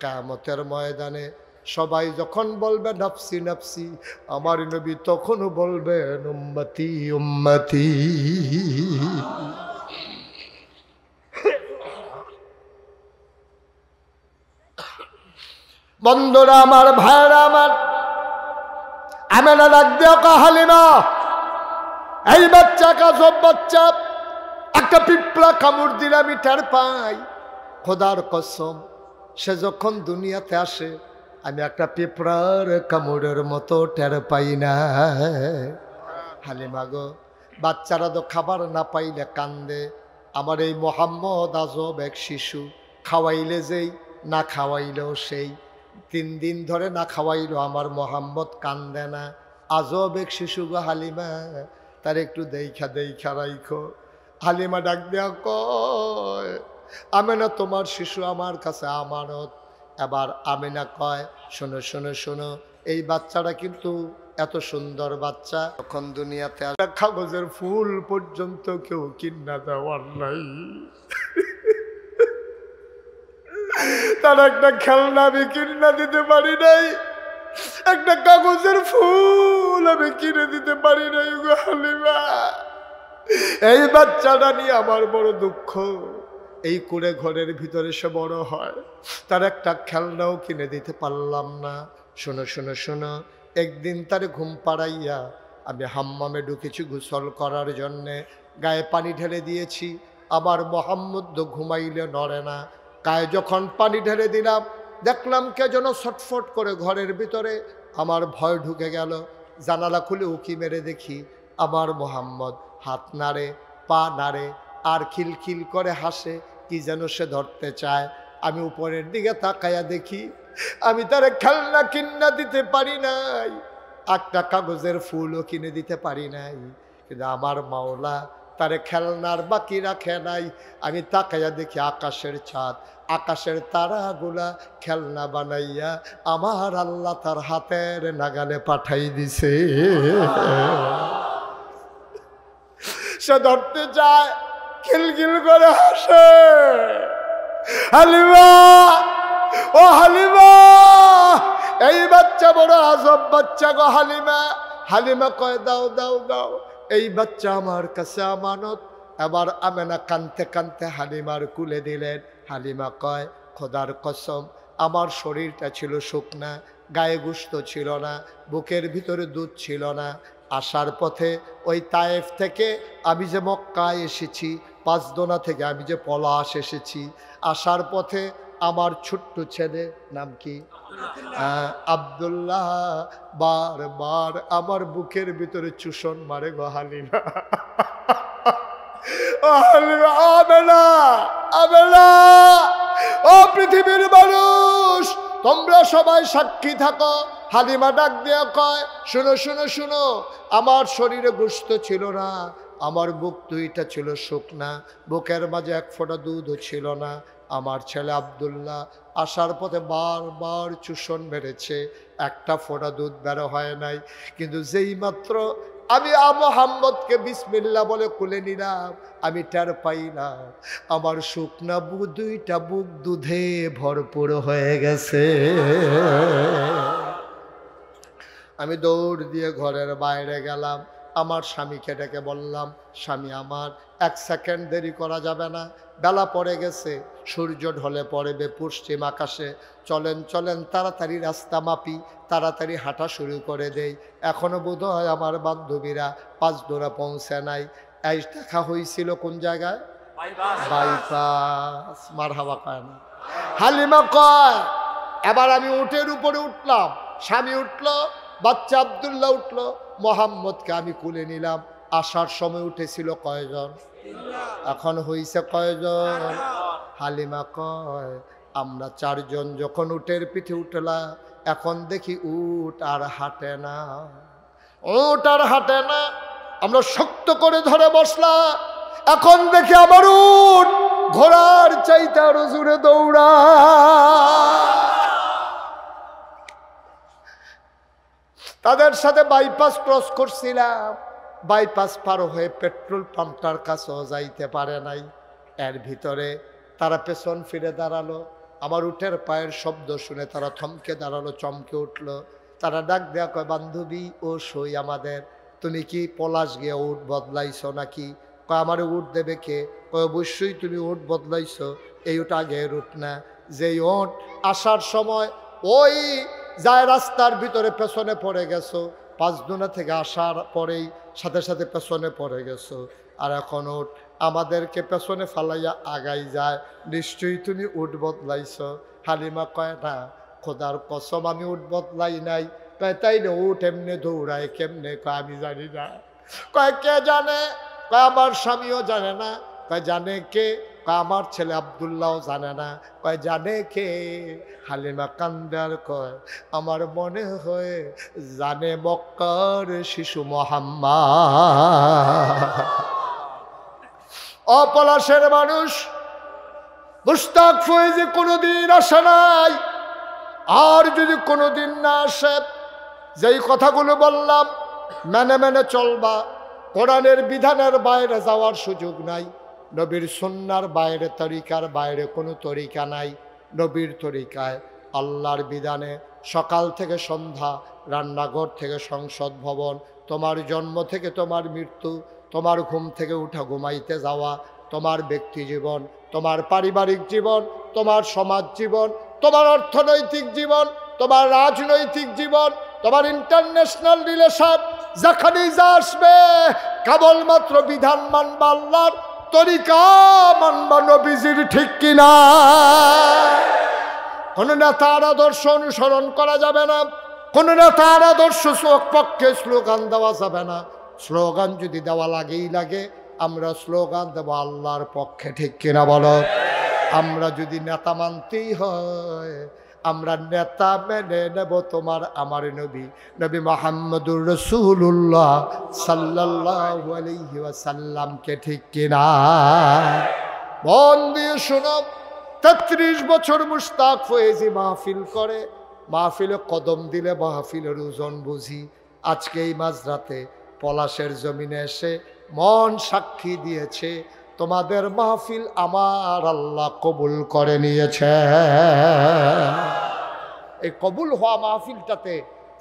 কিয়ামতের ময়দানে সবাই যখন বলবে নফসি নফসি, আমার নবী তখনও বলবেন উম্মতি উম্মতি। বন্ধুরা আমার, ভাইরা আমার, আমেনা ডাক দিয়া কয়, হালিমা এই বাচ্চা কাজব বাচ্চা, একটা পিঁপড়া কামড় দিলে আমি টের পাই। খোদার কসম সে যখন দুনিয়াতে আসে আমি একটা পিঁপড়ার কামড়ের মতো টের পাই না। হালিমা গো, বাচ্চারা তো খাবার না পাইলে কান্দে। আমার এই মোহাম্মদ আজব এক শিশু, খাওয়াইলে যেই, না খাওয়াইলেও সেই। 3 দিন ধরে না খাওয়াইলো আমার মোহাম্মদ কান্দে না। আজব এক শিশু গো হালিমা, তার একটু দেখা দেখা রাইখো। হালিমা ডাক দেয়া কয়, আমেনা তোমার শিশু আমার কাছে আমানত। এবার আমেনা কয়, শোনো শোনো শোনো, এই বাচ্চাটা কিন্তু এত সুন্দর বাচ্চা, তখন দুনিয়াতে কাগজের ফুল পর্যন্ত কেউ কিনা দেওয়ার নাই। তার একটা খেলনা আমি কিনা দিতে পারি নাই, একটা কাগজের ফুল আমি কিনে দিতে পারি নাই গো হালিমা। এই বাচ্চাটা নিয়ে আমার বড় দুঃখ। এই কুড়ে ঘরের ভিতরে সে বড় হয়, তার একটা খেলনাও কিনে দিতে পারলাম না। শোনো শোনো শোনো, একদিন তার ঘুম পাড়াইয়া আমি হাম্মামে ঢুকেছি গোসল করার জন্যে, গায়ে পানি ঢেলে দিয়েছি। আবার মোহাম্মদ ঘুমাইলে নড়ে না। গায়ে যখন পানি ঢেলে দিলাম, দেখলাম কে যেন ছটফট করে ঘরের ভিতরে। আমার ভয় ঢুকে গেল। জানালা খুলে উকি মেরে দেখি আমার মোহাম্মদ হাত নাড়ে, পা নাড়ে, আর খিলখিল করে হাসে, কি যেন সে ধরতে চায়। আমি উপরের দিকে তাকায়া দেখি আমি তার খেলনা কিনা দিতে পারি নাই, একটা কাগজের ফুলও কিনে দিতে পারি নাই। কিন্তু আমার মাওলা তারে খেলনার বাকি রাখে নাই। আমি তাকায়া দেখি আকাশের চাঁদ, আকাশের তারাগুলা খেলনা বানাইয়া আমার আল্লাহ তার হাতের নাগালে পাঠাই দিছে। সে ধরতে যায়, খিলখিল করে হাসে। হালিমা, ও হালিমা, এই বাচ্চা বড় আজব বাচ্চা গো হালিমা। হালিমা কয়, দাও দাও দাও, এই বাচ্চা আমার কাছে আমানত। এবার আমেনা কানতে কানতে হালিমার কুলে দিলেন। হালিমা কয়, খোদার কসম আমার শরীরটা ছিল শুকনা, গায়ে গোশত ছিল না, বুকের ভিতরে দুধ ছিল না। আসার পথে ওই তায়েফ থেকে আমি যে মক্কায় এসেছি, পাঁচদোনা থেকে আমি যে পলাশ এসেছি, আসার পথে আমার ছোট্ট ছেলে, নাম কি, আব্দুল্লাহ, বারবার আমার বুকের ভিতরে চুষণ মারে গো হালিমা। ও হালিমা, আমেনা, আমেনা, ও পৃথিবীর মানুষ, তোমরা সবাই সাক্ষী থাকো। হালিমা ডাক দিয়ে কয়, শুনো শুনো শুনো, আমার শরীরে গোশত ছিল না, আমার বুক দুইটা ছিল শুকনা, বুকের মাঝে এক ফোঁটা দুধও ছিল না। আমার ছেলে আব্দুল্লাহ আসার পথে বারবার চুষণ মেরেছে, একটা ফোঁটা দুধ বেরো হয় নাই। কিন্তু যেই মাত্র আমি মুহাম্মদকে বিসমিল্লাহ বলে কুলে নিলাম, আমি টের পাইলাম আমার শুকনা দুইটা বুক দুধে ভরপুর হয়ে গেছে। আমি দৌড় দিয়ে ঘরের বাইরে গেলাম, আমার স্বামীকে ডেকে বললাম, স্বামী আমার, 1 সেকেন্ড দেরি করা যাবে না, বেলা পড়ে গেছে, সূর্য ঢলে পড়বে পশ্চিম আকাশে, চলেন চলেন তাড়াতাড়ি রাস্তা মাপি, তাড়াতাড়ি হাঁটা শুরু করে দেই। এখনো বোধ হয় আমার বান্ধবীরা 5 দৌড়া পৌঁছে নাই। এই দেখা হয়েছিল কোন জায়গায়? বাইপাস। মারহাবা কয় না? হালিমা কয়, এবার আমি উটের উপরে উঠলাম, স্বামী উঠলো, বাচ্চা আব্দুল্লাহ উঠলো, মোহাম্মদকে আমি কুলে নিলাম। আসার সময় উঠেছিল কয়জন? এখন হইছে কয়জন? হালিমা কয়, আমরা 4 জন যখন উটের পিঠে উঠলাম, এখন দেখি উট আর হাঁটে না, উট আর হাঁটে না। আমরা শক্ত করে ধরে বসলাম, এখন দেখি আমার উট ঘোড়ার চাইতে আরো জোরে দৌড়া। তাদের সাথে বাইপাস ক্রস করছিলাম, বাইপাস পার হয়ে পেট্রোল পাম্পটার কাছেও যাইতে পারে নাই। এর ভিতরে তারা পেছন ফিরে দাঁড়ালো, আমার উটের পায়ের শব্দ শুনে তারা থমকে দাঁড়ালো, চমকে উঠলো। তারা ডাক দেয়া কয়, বান্ধবী ও সই আমাদের, তুমি কি পলাশ গিয়ে উট বদলাইছো নাকি? কয়, আমার উট দেবে কে? কয়, অবশ্যই তুমি উট বদলাইছো, এই উট আগের উট না। যেই উট আসার সময় ওই যায় রাস্তার ভিতরে পেছনে পড়ে গেছো, 5 দুনা থেকে আসার পরেই সাথে সাথে পেছনে পড়ে গেছো, আর এখন উট আমাদেরকে পেছনে ফালাইয়া আগাই যায়, নিশ্চয়ই তুমি উট বদলাইছো। হালিমা কয়, না খোদার কসম আমি উট বদলাই নাই। কয়, তাই না, উট এমনি দৌড়ায় কেমনে? কয়, আমি জানি না। কয়, কে জানে? কয়, আমার স্বামীও জানে না। কয়, জানে কে? কয়, আমার ছেলে আব্দুল্লাহও জানে না। কয়, জানে কে? হালিমা কান্দার কয়, আমার মনে হয় জানে মক্কার শিশু মুহাম্মদ। অপলাশের মানুষ মুশতাক ফয়েজি কোনোদিন আসে নাই, আর যদি কোনোদিন না আসে, যেই কথাগুলো বললাম মেনে মেনে চলবা। কোরআনের বিধানের বাইরে যাওয়ার সুযোগ নাই, নবীর সুন্নাহর বাইরে, তরিকার বাইরে কোনো তরিকা নাই। নবীর তরিকায়, আল্লাহর বিধানে সকাল থেকে সন্ধ্যা, রান্নাঘর থেকে সংসদ ভবন, তোমার জন্ম থেকে তোমার মৃত্যু, তোমার ঘুম থেকে উঠা ঘুমাইতে যাওয়া, তোমার ব্যক্তি জীবন, তোমার পারিবারিক জীবন, তোমার সমাজ জীবন, তোমার অর্থনৈতিক জীবন, তোমার রাজনৈতিক জীবন, তোমার ইন্টারন্যাশনাল রিলেশন, যেখানেই যা আসবে কেবলমাত্র বিধান মানবা, আল্লাহর তরিকা মানবা, নবীজির, ঠিক কিনা? কোন নেতার আদর্শ অনুসরণ করা যাবে না, কোন নেতার আদর্শ পক্ষে স্লোগান দেওয়া যাবে না। স্লোগান যদি দেওয়া লাগেই লাগে, আমরা স্লোগান দেব আল্লাহর পক্ষে, ঠিক কিনা বলো? আমরা যদি নেতা মানতেই হয়, আমরা নেতা মেনে নেব তোমার আমার নবী, নবী মুহাম্মদুর রাসূলুল্লাহ সাল্লাল্লাহু আলাইহি ওয়াসাল্লামকে, ঠিক কিনা? মন দিয়ে শোনো, 33 বছর মুশতাক ফয়েজি মাহফিল করে, মাহফিলে কদম দিলে মাহফিলের ওজন বুঝি। আজকে এই মাঝরাতে পলাশের জমিনে এসে মন সাক্ষী দিয়েছে, তোমাদের মাহফিল আমার আল্লাহ কবুল করে নিয়েছে। এই কবুল হওয়া মাহফিলটাতে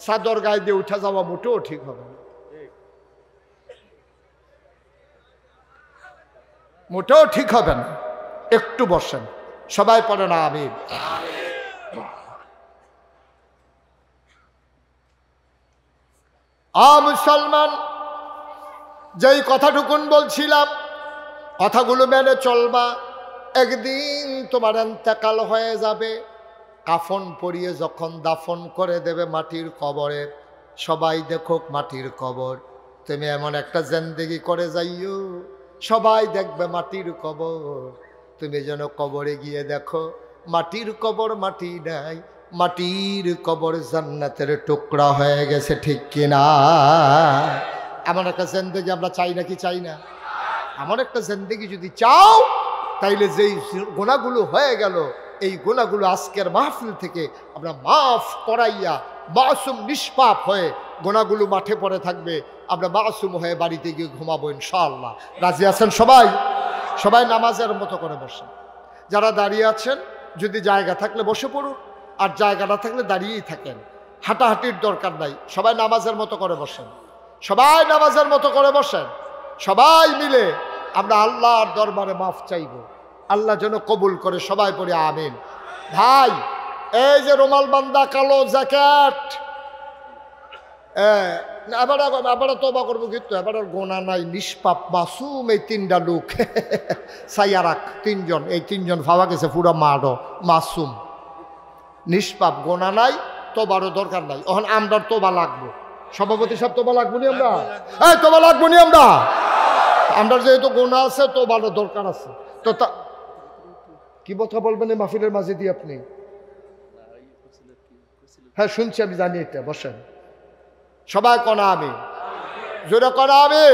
চাদর গায়ে দিয়ে উঠে যাওয়া মোটেও ঠিক হবে না, মোটেও ঠিক হবে না। একটু বসেন, সবাই পড়ে না আমিন। মুসলমান, যেই কথাটুকুন বলছিলাম, কথাগুলো মেনে চলবা। একদিন তোমার ইন্তেকাল হয়ে যাবে, কাফন পরিয়ে যখন দাফন করে দেবে মাটির কবরে, সবাই দেখুক মাটির কবর, তুমি এমন একটা জিন্দেগি করে যাইও সবাই দেখবে মাটির কবর। তুমি যেন কবরে গিয়ে দেখো মাটির কবর মাটি নাই, মাটির কবর জান্নাতের টুকরা হয়ে গেছে, ঠিক কিনা? এমন একটা জিন্দেগি আমরা চাই নাকি চাই না? এমন একটা জিন্দেগি যদি চাও, তাইলে যেই গুনাহগুলো হয়ে গেল, এই গুনাহগুলো আজকের মাহফিল থেকে আমরা মাফ করাইয়া মাসুম নিষ্পাপ হয়ে গুনাহগুলো মাঠে পড়ে থাকবে, আমরা মাসুম হয়ে বাড়িতে গিয়ে ঘুমাবো ইনশাআল্লাহ। রাজি আছেন সবাই? সবাই নামাজের মতো করে বসেন। যারা দাঁড়িয়ে আছেন, যদি জায়গা থাকলে বসে পড়ুন, আর জায়গা না থাকলে দাঁড়িয়েই থাকেন, হাঁটাহাঁটির দরকার নাই। সবাই নামাজের মতো করে বসেন, সবাই নামাজের মতো করে বসেন। সবাই মিলে আমরা আল্লাহর দরবারে মাফ চাইব, আল্লাহ যেন কবুল করে। সবাই পড়ে আমিন। ভাই, এই যে রুমাল বান্দা কালো জ্যাকেট, এবারে তোবা করবো, কিন্তু এবার গোনা নাই, নিষ্পাপ মাসুম এই তিনটা লোক সাইয়ারাক তিনজন, এই তিনজন ভাবা গেছে পুরো মারো মাসুম নিষ্পাপ, গোনা নাই, তোবারও দরকার নাই। এখন আমরা তোবা লাগবো, সভাপতি সব তোবা লাগবো নি আমরা, এই তোবা লাগবো নি আমরা, আমরা যেহেতু গোনা আছে তোবারও দরকার আছে। তো তা কি কথা বলবেন এই মাহফিলের মাঝে দিয়ে আপনি? হ্যাঁ শুনছি, আমি জানি এটা। বসেন সবাই, কনা আমি জোরে কনা আমি,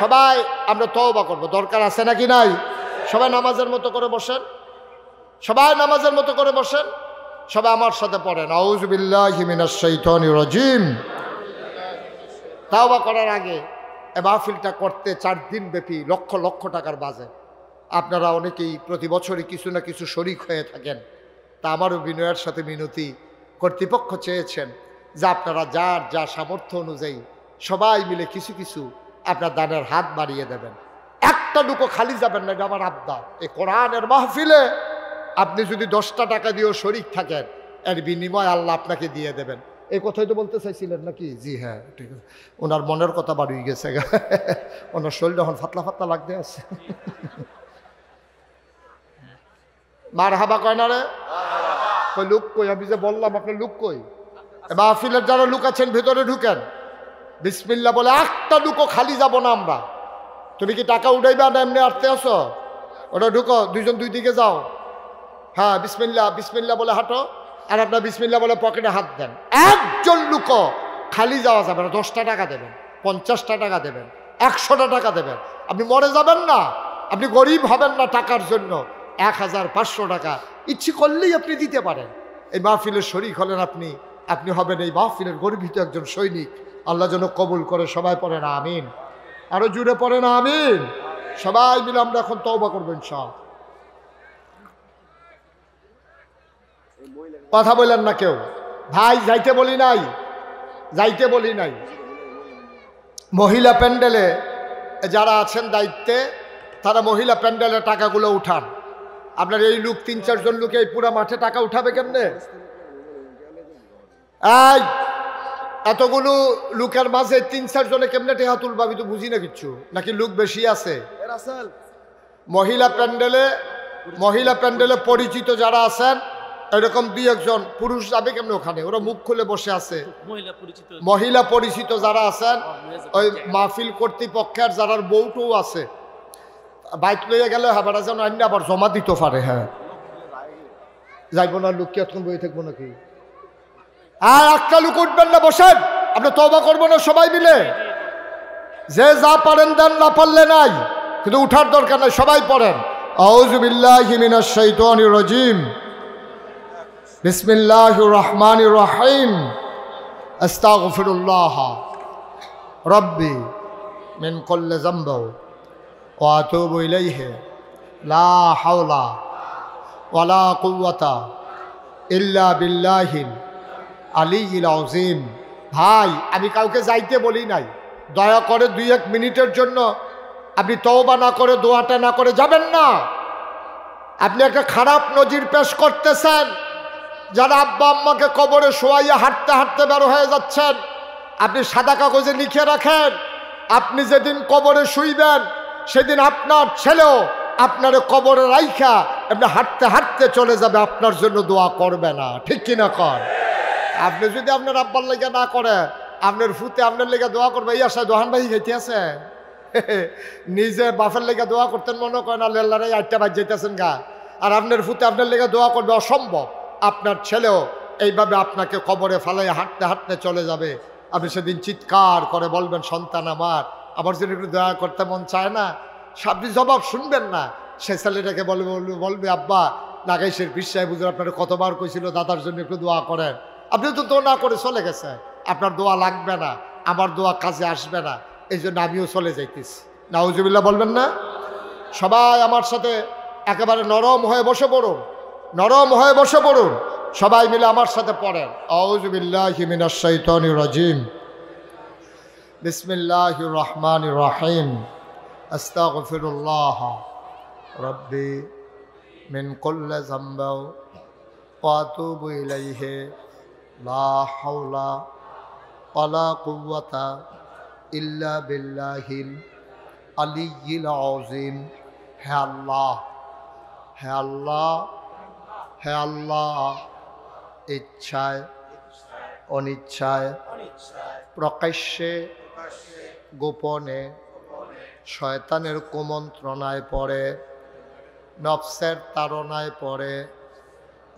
সবাই আমরা তওবা করবো, দরকার আছে নাকি নাই? সবাই নামাজের মতো করে বসেন, সবাই নামাজের মতো করে বসেন। সবাই আমার সাথে পড়েন, আউযু বিল্লাহি মিনাশ শাইতানির রাজিম। তওবা করার আগে এই মাহফিলটা করতে 4 দিন ব্যাপী লক্ষ লক্ষ টাকার বাজেট। আপনারা অনেকেই প্রতি বছরই কিছু না কিছু শরিক হয়ে থাকেন। তা আমারও বিনয়ের সাথে মিনতি, কর্তৃপক্ষ চেয়েছেন যে আপনারা যার যা সামর্থ্য অনুযায়ী সবাই মিলে কিছু কিছু আপনার দানের হাত বাড়িয়ে দেবেন। একটা লুকো খালি যাবেন না, এটা আমার আবদার। এই কোরআনের মাহফিলে আপনি যদি 10টা টাকা দিয়েও শরিক থাকেন, এর বিনিময় আল্লাহ আপনাকে দিয়ে দেবেন। এই কথাই তো বলতে চাইছিলেন নাকি? জি হ্যাঁ, ঠিক আছে। ওনার মনের কথা বাড়িয়ে গেছে, ওনার শরীরটা এখন ফাতলা ফাতলা লাগতে আছে। মার হাবা কয় না রে? কই লুক কই? আমি যে বললাম আপনার লুক কই? মাহফিলের যারা লুক আছেন ভেতরে ঢুকেন, বিসমিল্লাহ বলে একটা লুকও খালি যাব না আমরা। তুমি কি টাকা উঠাইবা না এমনি আটতে আসো? ওটা ঢুকো, দুইজন দুই দিকে যাও। হ্যাঁ বিসমিল্লাহ বিসমিল্লাহ বলে হাঁটো, আর আপনার বিসমিল্লাহ বলে পকেটে হাত দেন। একজন লুকো খালি যাওয়া যাবে না। 10টা টাকা দেবেন, 50টা টাকা দেবেন, 100টা টাকা দেবেন। আপনি মরে যাবেন না, আপনি গরিব হবেন না টাকার জন্য। 1500 টাকা ইচ্ছে করলেই আপনি দিতে পারেন। এই মাহফিলের শরীক হলেন আপনি, আপনি হবেন এই মাহফিলের গর্বিত একজন সৈনিক। আল্লাহ যেন কবুল করে। সবাই পড়েন আমিন, আরো জুড়ে পড়েন আমিন। সবাই মিলে আমরা এখন তওবা করবো ইনশাআল্লাহ। কথা বললেন না কেউ? ভাই যাইতে বলি নাই, যাইতে বলি নাই। মহিলা প্যান্ডেলে যারা আছেন দায়িত্বে, তারা মহিলা প্যান্ডেলের টাকাগুলো উঠান। আপনার এই লোক 3-4 জন লোক এই পুরা মাঠে টাকা উঠাবে কেমনে? এই এতগুলো লোকের মাঝে 3-4 জনে কেমনে টাকা তুলবা? আমি তো বুঝি না কিচ্ছু। নাকি লোক বেশি আছে? মহিলা প্যান্ডেলে পরিচিত যারা আছেন, এরকম 2-1 জন পুরুষ যাবে কেমনে ওখানে? ওরা মুখ খুলে বসে আছে। মহিলা পরিচিত যারা আছেন, ওই মাহফিল কর্তৃপক্ষের যারা বউটও আছে, বাইক লইয়া গেলে হাবারা যেন আইন আবার জমা দিতে পারে। হ্যাঁ যাইব না, লোক কি এতক্ষণ বই থাকবো নাকি? আর একটা লোক উঠবেন না, বসেন। আমরা তওবা করবো না সবাই মিলে? যে যা পারেন দেন, না পারলে নাই, কিন্তু উঠার দরকার নাই। সবাই পড়েন, আউযু বিল্লাহি মিনাশ শাইতানির রাজিম, বিসমিল্লাহির রহমানির রহিম, আস্তাগফিরুল্লাহ রব্বি মিন কুল্লি যামবি ওয়া আতুবু ইলাইহি লা হাওলা ওয়ালা কুওয়াতা ইল্লা বিল্লাহিল আলিয়্যিল আযীম। ভাই আমি কাউকে যাইতে বলি নাই, দয়া করে 2-1 মিনিটের জন্য আপনি তওবা না করে, দোয়াটা না করে যাবেন না। আপনি একটা খারাপ নজির পেশ করতেছেন। যারা আব্বা আম্মাকে কবরে শোয়াইয়া হাঁটতে হাঁটতে বের হয়ে যাচ্ছেন, আপনি সাদা কাগজে লিখে রাখেন, আপনি যেদিন কবরে শুইবেন সেদিন আপনার ছেলেও আপনার কবরে রাইখা আপনি হাঁটতে হাঁটতে চলে যাবে, আপনার জন্য দোয়া করবে না। ঠিক কিনা কর? আপনি যদি আপনার আব্বার লেগে না করে, আপনার ফুতে আপনার লেগে দোয়া করবে, এই আশায় দোহান ভাই খাইতে আছে। নিজে বাপের লেগে দোয়া করতেন মনে করেন, আল্লাহ 8টা বাজ যাইতেছেন গা, আর আপনার ফুতে আপনার লেগে দোয়া করবে অসম্ভব। আপনার ছেলেও এইভাবে আপনাকে কবরে ফালাই হাঁটতে হাঁটতে চলে যাবে। আপনি সেদিন চিৎকার করে বলবেন, সন্তান আমার জন্য একটু দয়া করতে মন চায় না। আপনি জবাব শুনবেন না। সে ছেলেটাকে বলবে আব্বা লাগাইশের বিশ্বাস বুঝে আপনার কতবার কইছিল দাদার জন্য একটু দোয়া করেন। আপনি তো দোয়া না করে চলে গেছেন, আপনার দোয়া লাগবে না, আমার দোয়া কাজে আসবে না, এই জন্য আমিও চলে যাইতেছি। নাউজুবিল্লাহ বলবেন না? সবাই আমার সাথে একেবারে নরম হয়ে বসে পড়ুন, নরম হয়ে বসে পড়ুন, সবাই মিলে আমার সাথে পড়েন। আউযু বিল্লাহি মিনাশ শাইতানির রাজিম। বিসমিল্লাহির রহমানির রহিম। আস্তাগফিরুল্লাহ রাব্বি মিন কুল্লি যামবি ওয়া আতুবু ইলাইহি লা হাওলা ওয়ালা কুওয়াতা ইল্লা বিল্লাহিল আলিয়্যিল আযীম। হে আল্লাহ, হে আল্লাহ, হে আল্লাহ, ইচ্ছায় অনিচ্ছায় প্রকাশ্যে গোপনে শয়তানের কুমন্ত্রণায় পড়ে, নফসের তাড়নায় পড়ে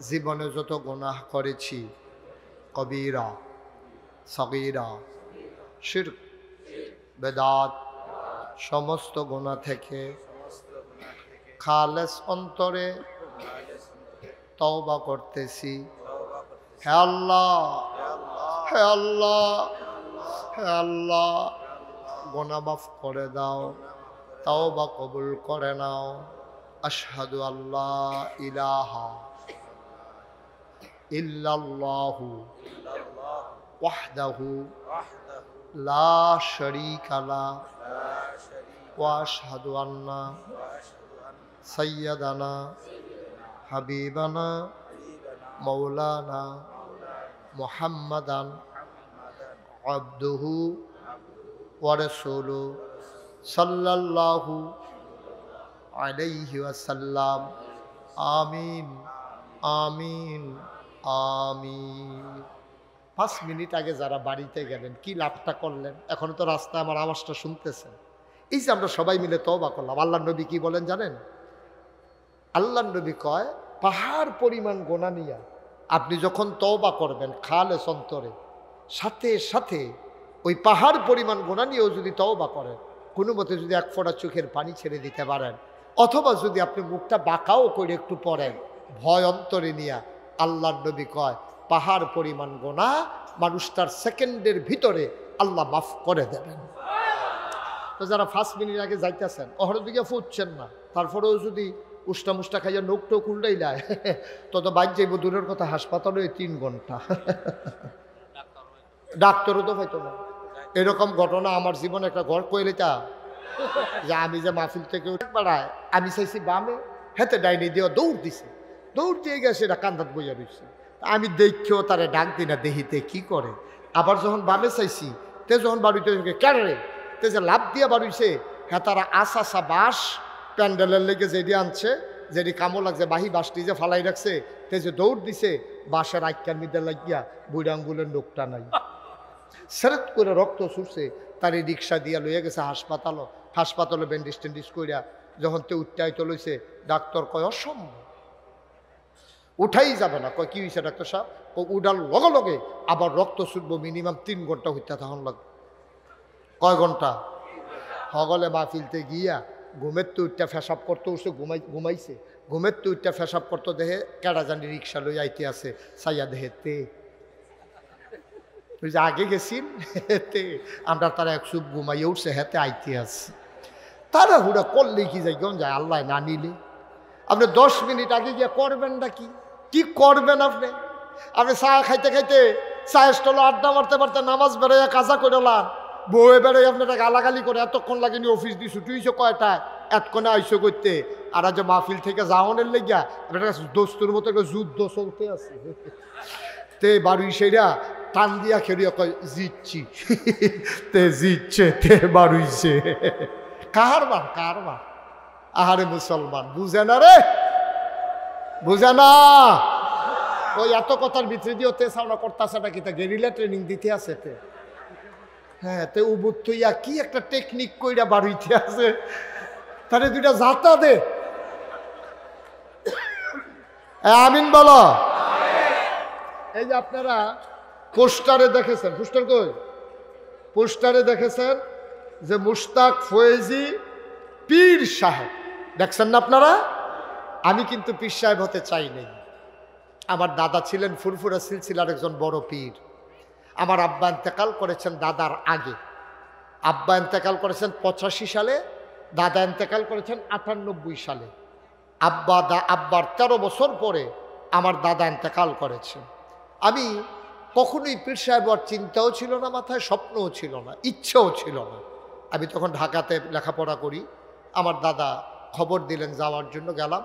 জীবনে যত গুনাহ করেছি, কবিরা সগীরা শিরক বেদাত সমস্ত গুনাহ থেকে খালেস অন্তরে তওবা করতেছি। হে আল্লাহ, হে আল্লাহ, হে আল্লাহ, গুনাহ মাফ করে দাও, তওবা কবুল করে নাও। আশহাদু আল্লাহ ইলাহা ইল্লাল্লাহু ওয়াহদাহু লা শারীকা লাহু ওয়া আশহাদু আন্না সাইয়্যিদানা হাবিবানা মাওলানা মুহাম্মাদান আবদুহু ওয়া রাসূলুহু সাল্লাল্লাহু আলাইহি ওয়াসাল্লাম। আমিন আমিন আমিন। 5 মিনিট আগে যারা বাড়িতে গেলেন কি লাভটা করলেন? এখন তো রাস্তায় আমার আওয়াজটা শুনতেছেন। এই যে আমরা সবাই মিলে তওবা করলাম, আল্লাহর নবী কি বলেন জানেন? আল্লাহর নবী কয় পাহাড় পরিমাণ গোনা নিয়া আপনি যখন তওবা করবেন খালেস অন্তরে, সাথে সাথে ওই পাহাড় পরিমাণ গোনা নিয়েও যদি তওবা করেন, কোনো মতে যদি এক ফোঁটা চোখের পানি ছেড়ে দিতে পারেন, অথবা যদি আপনি মুখটা বাঁকাও করে একটু পড়েন ভয় অন্তরে নিয়া, আল্লাহর নবী কয় পাহাড় পরিমাণ গোনা মানুষ তার সেকেন্ডের ভিতরে আল্লাহ মাফ করে দেবেন। তো যারা 5 মিনিট আগে যাইতেছেন অহরের দিকে ফুটছেন না, তারপরেও যদি উষ্টা মুষ্টা খাইয়া নোক টোক উল্টাই লায় তত বাইক যাইব দূরের কথা, হাসপাতালে 3 ঘন্টা ডাক্তারও তো পাইতো না। এরকম ঘটনা আমার জীবনে একটা ঘর কইলেটা যে আমি যে মাহফিল থেকে বেড়ায় আমি চাইছি বামে, হেতে ডাইনি দিয়ে দৌড় দিছে, দৌড় দিয়ে গেছে এটা কান্দাত বইয়া রয়েছে। আমি দেখেও তারে ডাক দিই না, দেখিতে কি করে। আবার যখন বামে চাইছি তে যখন বাড়িতে কেন রে তে যে লাভ দিয়া বাড়িছে, হ্যাঁ তারা আসা বাস প্যান্ডেলের লেগে যেটি আনছে, যেটি কামো লাগছে বাহি বাসটি যে ফালাই রাখছে, তে যে দৌড় দিছে বাসের আইকার মিদে লাগিয়া বুড়ি আঙ্গুলের নোকটা নাই, সেরেত করে রক্ত ছুটছে। তার এই রিক্সা দিয়া লইয়া গেছে হাসপাতালে ব্যান্ডিজ টেন্ডিজ করিয়া যখন তে উঠাইতে লইছে, ডাক্তার কয় অসম্ভব, উঠাই যাবে না। কয় কি হয়েছে ডাক্তার সাহেব? ও উঠার লগে লগে আবার রক্ত ছুটবো, মিনিমাম 3 ঘন্টা হইতে তখন লাগবে। কয় ঘন্টা? হগলে মাহফিলতে গিয়া ঘুমের তো উঠটা ফেসাব করতে উঠছে, ঘুমাইছে, ঘুমের তো উঠটা ফেসাব করতে দেখে কেডা জানি রিক্সা লই আইতে আছে, সাইয়া দেহে তে তুই যে আগে গেছিন হেতে আমরা তারা এক সুপ ঘুমাইয়ে উঠছে, হেতে আইতে আছে। তারা হুড়া করলেই কি যাই কেমন যায় আল্লাহ না নিলে। আপনি 10 মিনিট আগে গিয়ে করবেন না কি করবেন? আপনি চা খাইতে খাইতে চায়ের স্টলে আড্ডা মারতে মারতে নামাজ বেড়াইয়া কাজা করে লান, বউয়ে বেড়াই আপনারা গালাগালি করে এতক্ষণ লাগেনি অফিস দিয়ে ছুটি হয়েছে কয়টায়, এতক্ষণে আইসো করতে। আর যে মাহফিল থেকে যাওয়ানের লেগিয়া আপনার দোস্তুর মতো একটা যুদ্ধ চলতে আছে। তে বাড়ি সেরা টান দিয়া খেলিয়া কয় জিতছি, তে জিতছে তে বাড়ুইছে। কারবার আহারে মুসলমান বুঝে না রে, বুঝে না। ওই এত কথার ভিতরে দিয়ে তে সামনা করতেছে নাকি, তা গেরিলা ট্রেনিং দিতে আছে তে। হ্যাঁ তে উবুত তুইয়া কি একটা টেকনিক কইরা বাড়িতে আছে, তারে 2টা জাতা দে। আমিন বলো। এই যে আপনারা পোস্টারে দেখেছেন, পোস্টার কই, পোস্টারে দেখেছেন যে মুশতাক ফয়েজি পীর সাহেব, দেখছেন না আপনারা? আমি কিন্তু পীর সাহেব হতে চাই নাই। আমার দাদা ছিলেন ফুরফুরা সিলসিলার একজন বড় পীর। আমার আব্বা ইন্তেকাল করেছেন দাদার আগে। আব্বা ইন্তেকাল করেছেন 85 সালে, দাদা ইন্তেকাল করেছেন 98 সালে। আব্বার 13 বছর পরে আমার দাদা ইন্তেকাল করেছেন। আমি কখনোই পীর সাহেব আর চিন্তাও ছিল না মাথায়, স্বপ্নও ছিল না, ইচ্ছেও ছিল না। আমি তখন ঢাকাতে লেখাপড়া করি। আমার দাদা খবর দিলেন যাওয়ার জন্য, গেলাম।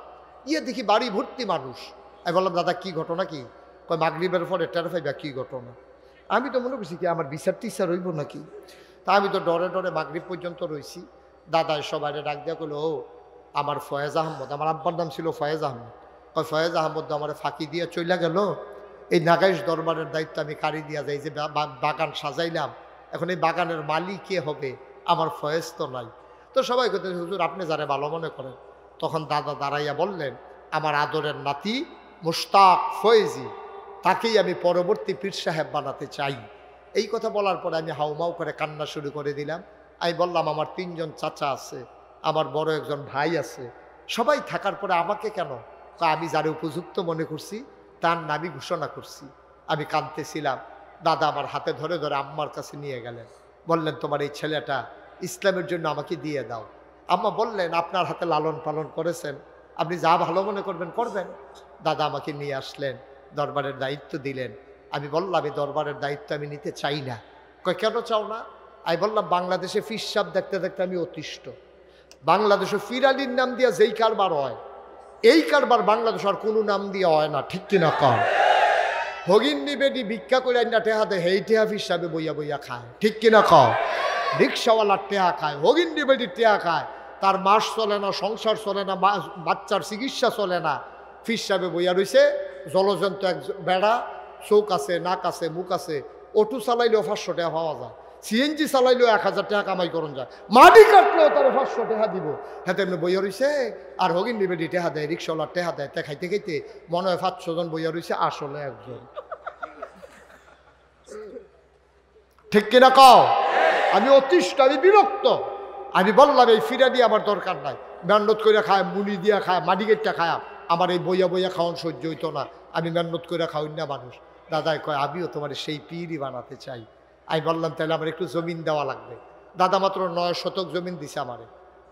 দেখি বাড়ি ভর্তি মানুষ। আমি বললাম দাদা কি ঘটনা কি? কয় মাগরিবের পরে টের পাইবা কি ঘটনা? আমি তো মনে করছি কি আমার বিচার টিচার রইব নাকি। তা আমি তো ডরে ডরে মাগরিব পর্যন্ত রয়েছি। দাদা সবাই ডাক দিয়া করলো, ও আমার ফয়েজ আহমদ, আমার আব্বার নাম ছিল ফয়েজ আহমদ। কয় ফয়েজ আহমদ আমার ফাঁকি দিয়ে চলে গেল। এই নাগাইশ দরবারের দায়িত্ব আমি কারি দিয়া যাই, যে বাগান সাজাইলাম, এখন এই বাগানের মালিক কে হবে? আমার ফয়েজ তো নাই। তো সবাই কথা, হুজুর আপনি যারা ভালো মনে করেন। তখন দাদা দাঁড়াইয়া বললেন, আমার আদরের নাতি মুশতাক ফয়েজি, তাকেই আমি পরবর্তী পীর সাহেব বানাতে চাই। এই কথা বলার পরে আমি হাউমাউ করে কান্না শুরু করে দিলাম। আমি বললাম আমার 3 জন চাচা আছে, আমার বড় একজন ভাই আছে, সবাই থাকার পরে আমাকে কেন? আমি যারা উপযুক্ত মনে করছি তার নামই ঘোষণা করছি। আমি কাঁদতেছিলাম। দাদা আমার হাতে ধরে ধরে আম্মার কাছে নিয়ে গেলেন, বললেন তোমার এই ছেলেটা ইসলামের জন্য আমাকে দিয়ে দাও। আম্মা বললেন আপনার হাতে লালন পালন করেছেন, আপনি যা ভালো মনে করবেন করবেন। দাদা আমাকে নিয়ে আসলেন, দরবারের দায়িত্ব দিলেন। আমি বললাম এই দরবারের দায়িত্ব আমি নিতে চাই না। কয় কেন চাও না? আমি বললাম বাংলাদেশে ফির সাহেব দেখতে দেখতে আমি অতিষ্ঠ। বাংলাদেশে ফির আলীর নাম দিয়া যেই কারবার হয়, এই কারবার বাংলাদেশ আর কোনো নাম দিয়ে হয় না, ঠিক কিনা কম? হগিন্নি বেডি ভিক্ষা করে আইনা টেহা দেয়, হেই টেহা ফির সাহেবে বইয়া বইয়া খায়, ঠিক কিনা কম? রিক্সাওয়ালার টেহা খায়, হগিন্নি বেডির টেহা খায়, তার মাস চলে না, সংসার চলে না, বাচ্চার চিকিৎসা চলে না। ফির সাহেবে বইয়া রয়েছে, জলজন্ত এক বেড়া, চোখ আছে, নাক আছে, মুখ আছে। অটো চালাইলেও 500 টাকা পাওয়া যায়, সিএনজি চালাইলেও 1000 টাকা কামাই করন যায়, মাটি কাটলেও তারা 500 টাকা দিব। হ্যাঁ তেমনি বইয়া রয়েছে। আর হগিন নিবেদি টেহা দেয়, রিক্সাওয়ালার টেহা দেয়, তে খাইতে খাইতে মনে হয় 500 জন বইয়া রয়েছে, আসলে একজন। ঠিক কিনা কও? আমি অতিষ্ঠ, আমি বিরক্ত। আমি বললাম এই ফিরা দিয়ে আমার দরকার নাই, মেহনত করে খায়, মুলি দিয়া খায়, মাটি কেটটা খায়, আমার এই বইয়া বইয়া খাওয়ান সহ্য হইতো না, আমি মেহনত করে খাওয়াই না মানুষ। দাদাই কয় আমিও তোমার সেই পীরই বানাতে চাই। আমি বললাম তাহলে আমার একটু জমিন দেওয়া লাগবে। দাদা মাত্র 9 শতক জমিন দিছে আমারে।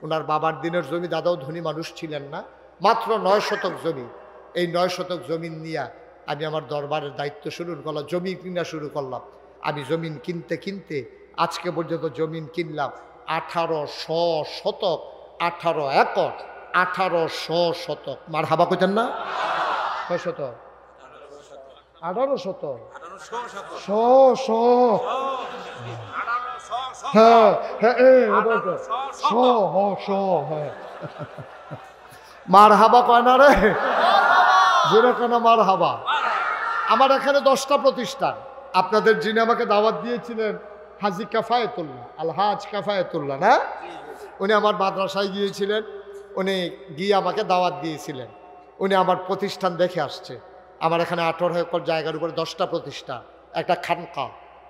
ওনার বাবার দিনের জমি, দাদাও ধনী মানুষ ছিলেন না, মাত্র 9 শতক জমি। এই 9 শতক জমিন নিয়ে আমি আমার দরবারের দায়িত্ব শুরু করলাম, জমি কিনা শুরু করলাম। আমি জমিন কিনতে কিনতে আজকে পর্যন্ত জমিন কিনলাম 1800 শতক, 18 একর, 1800 শতক। মার হাবা কইতেন না? কয় শতক? 18 শতক, 100 হ্যাঁ হ্যাঁ, হ্যাঁ। মার হাবা কয় না রে, জোরে কেন মার হাবা। আমার এখানে 10টা প্রতিষ্ঠান। আপনাদের যিনি আমাকে দাওয়াত দিয়েছিলেন হাজি কাফায়েতুল্লাহ, আলহাজ কাফায়েতুল্লাহ না, উনি আমার মাদ্রাসায় গিয়েছিলেন, উনি গিয়ে আমাকে দাওয়াত দিয়েছিলেন। উনি আমার প্রতিষ্ঠান দেখে আসছে। আমার এখানে 18 একর জায়গার উপরে 10টা প্রতিষ্ঠান, একটা খানকা,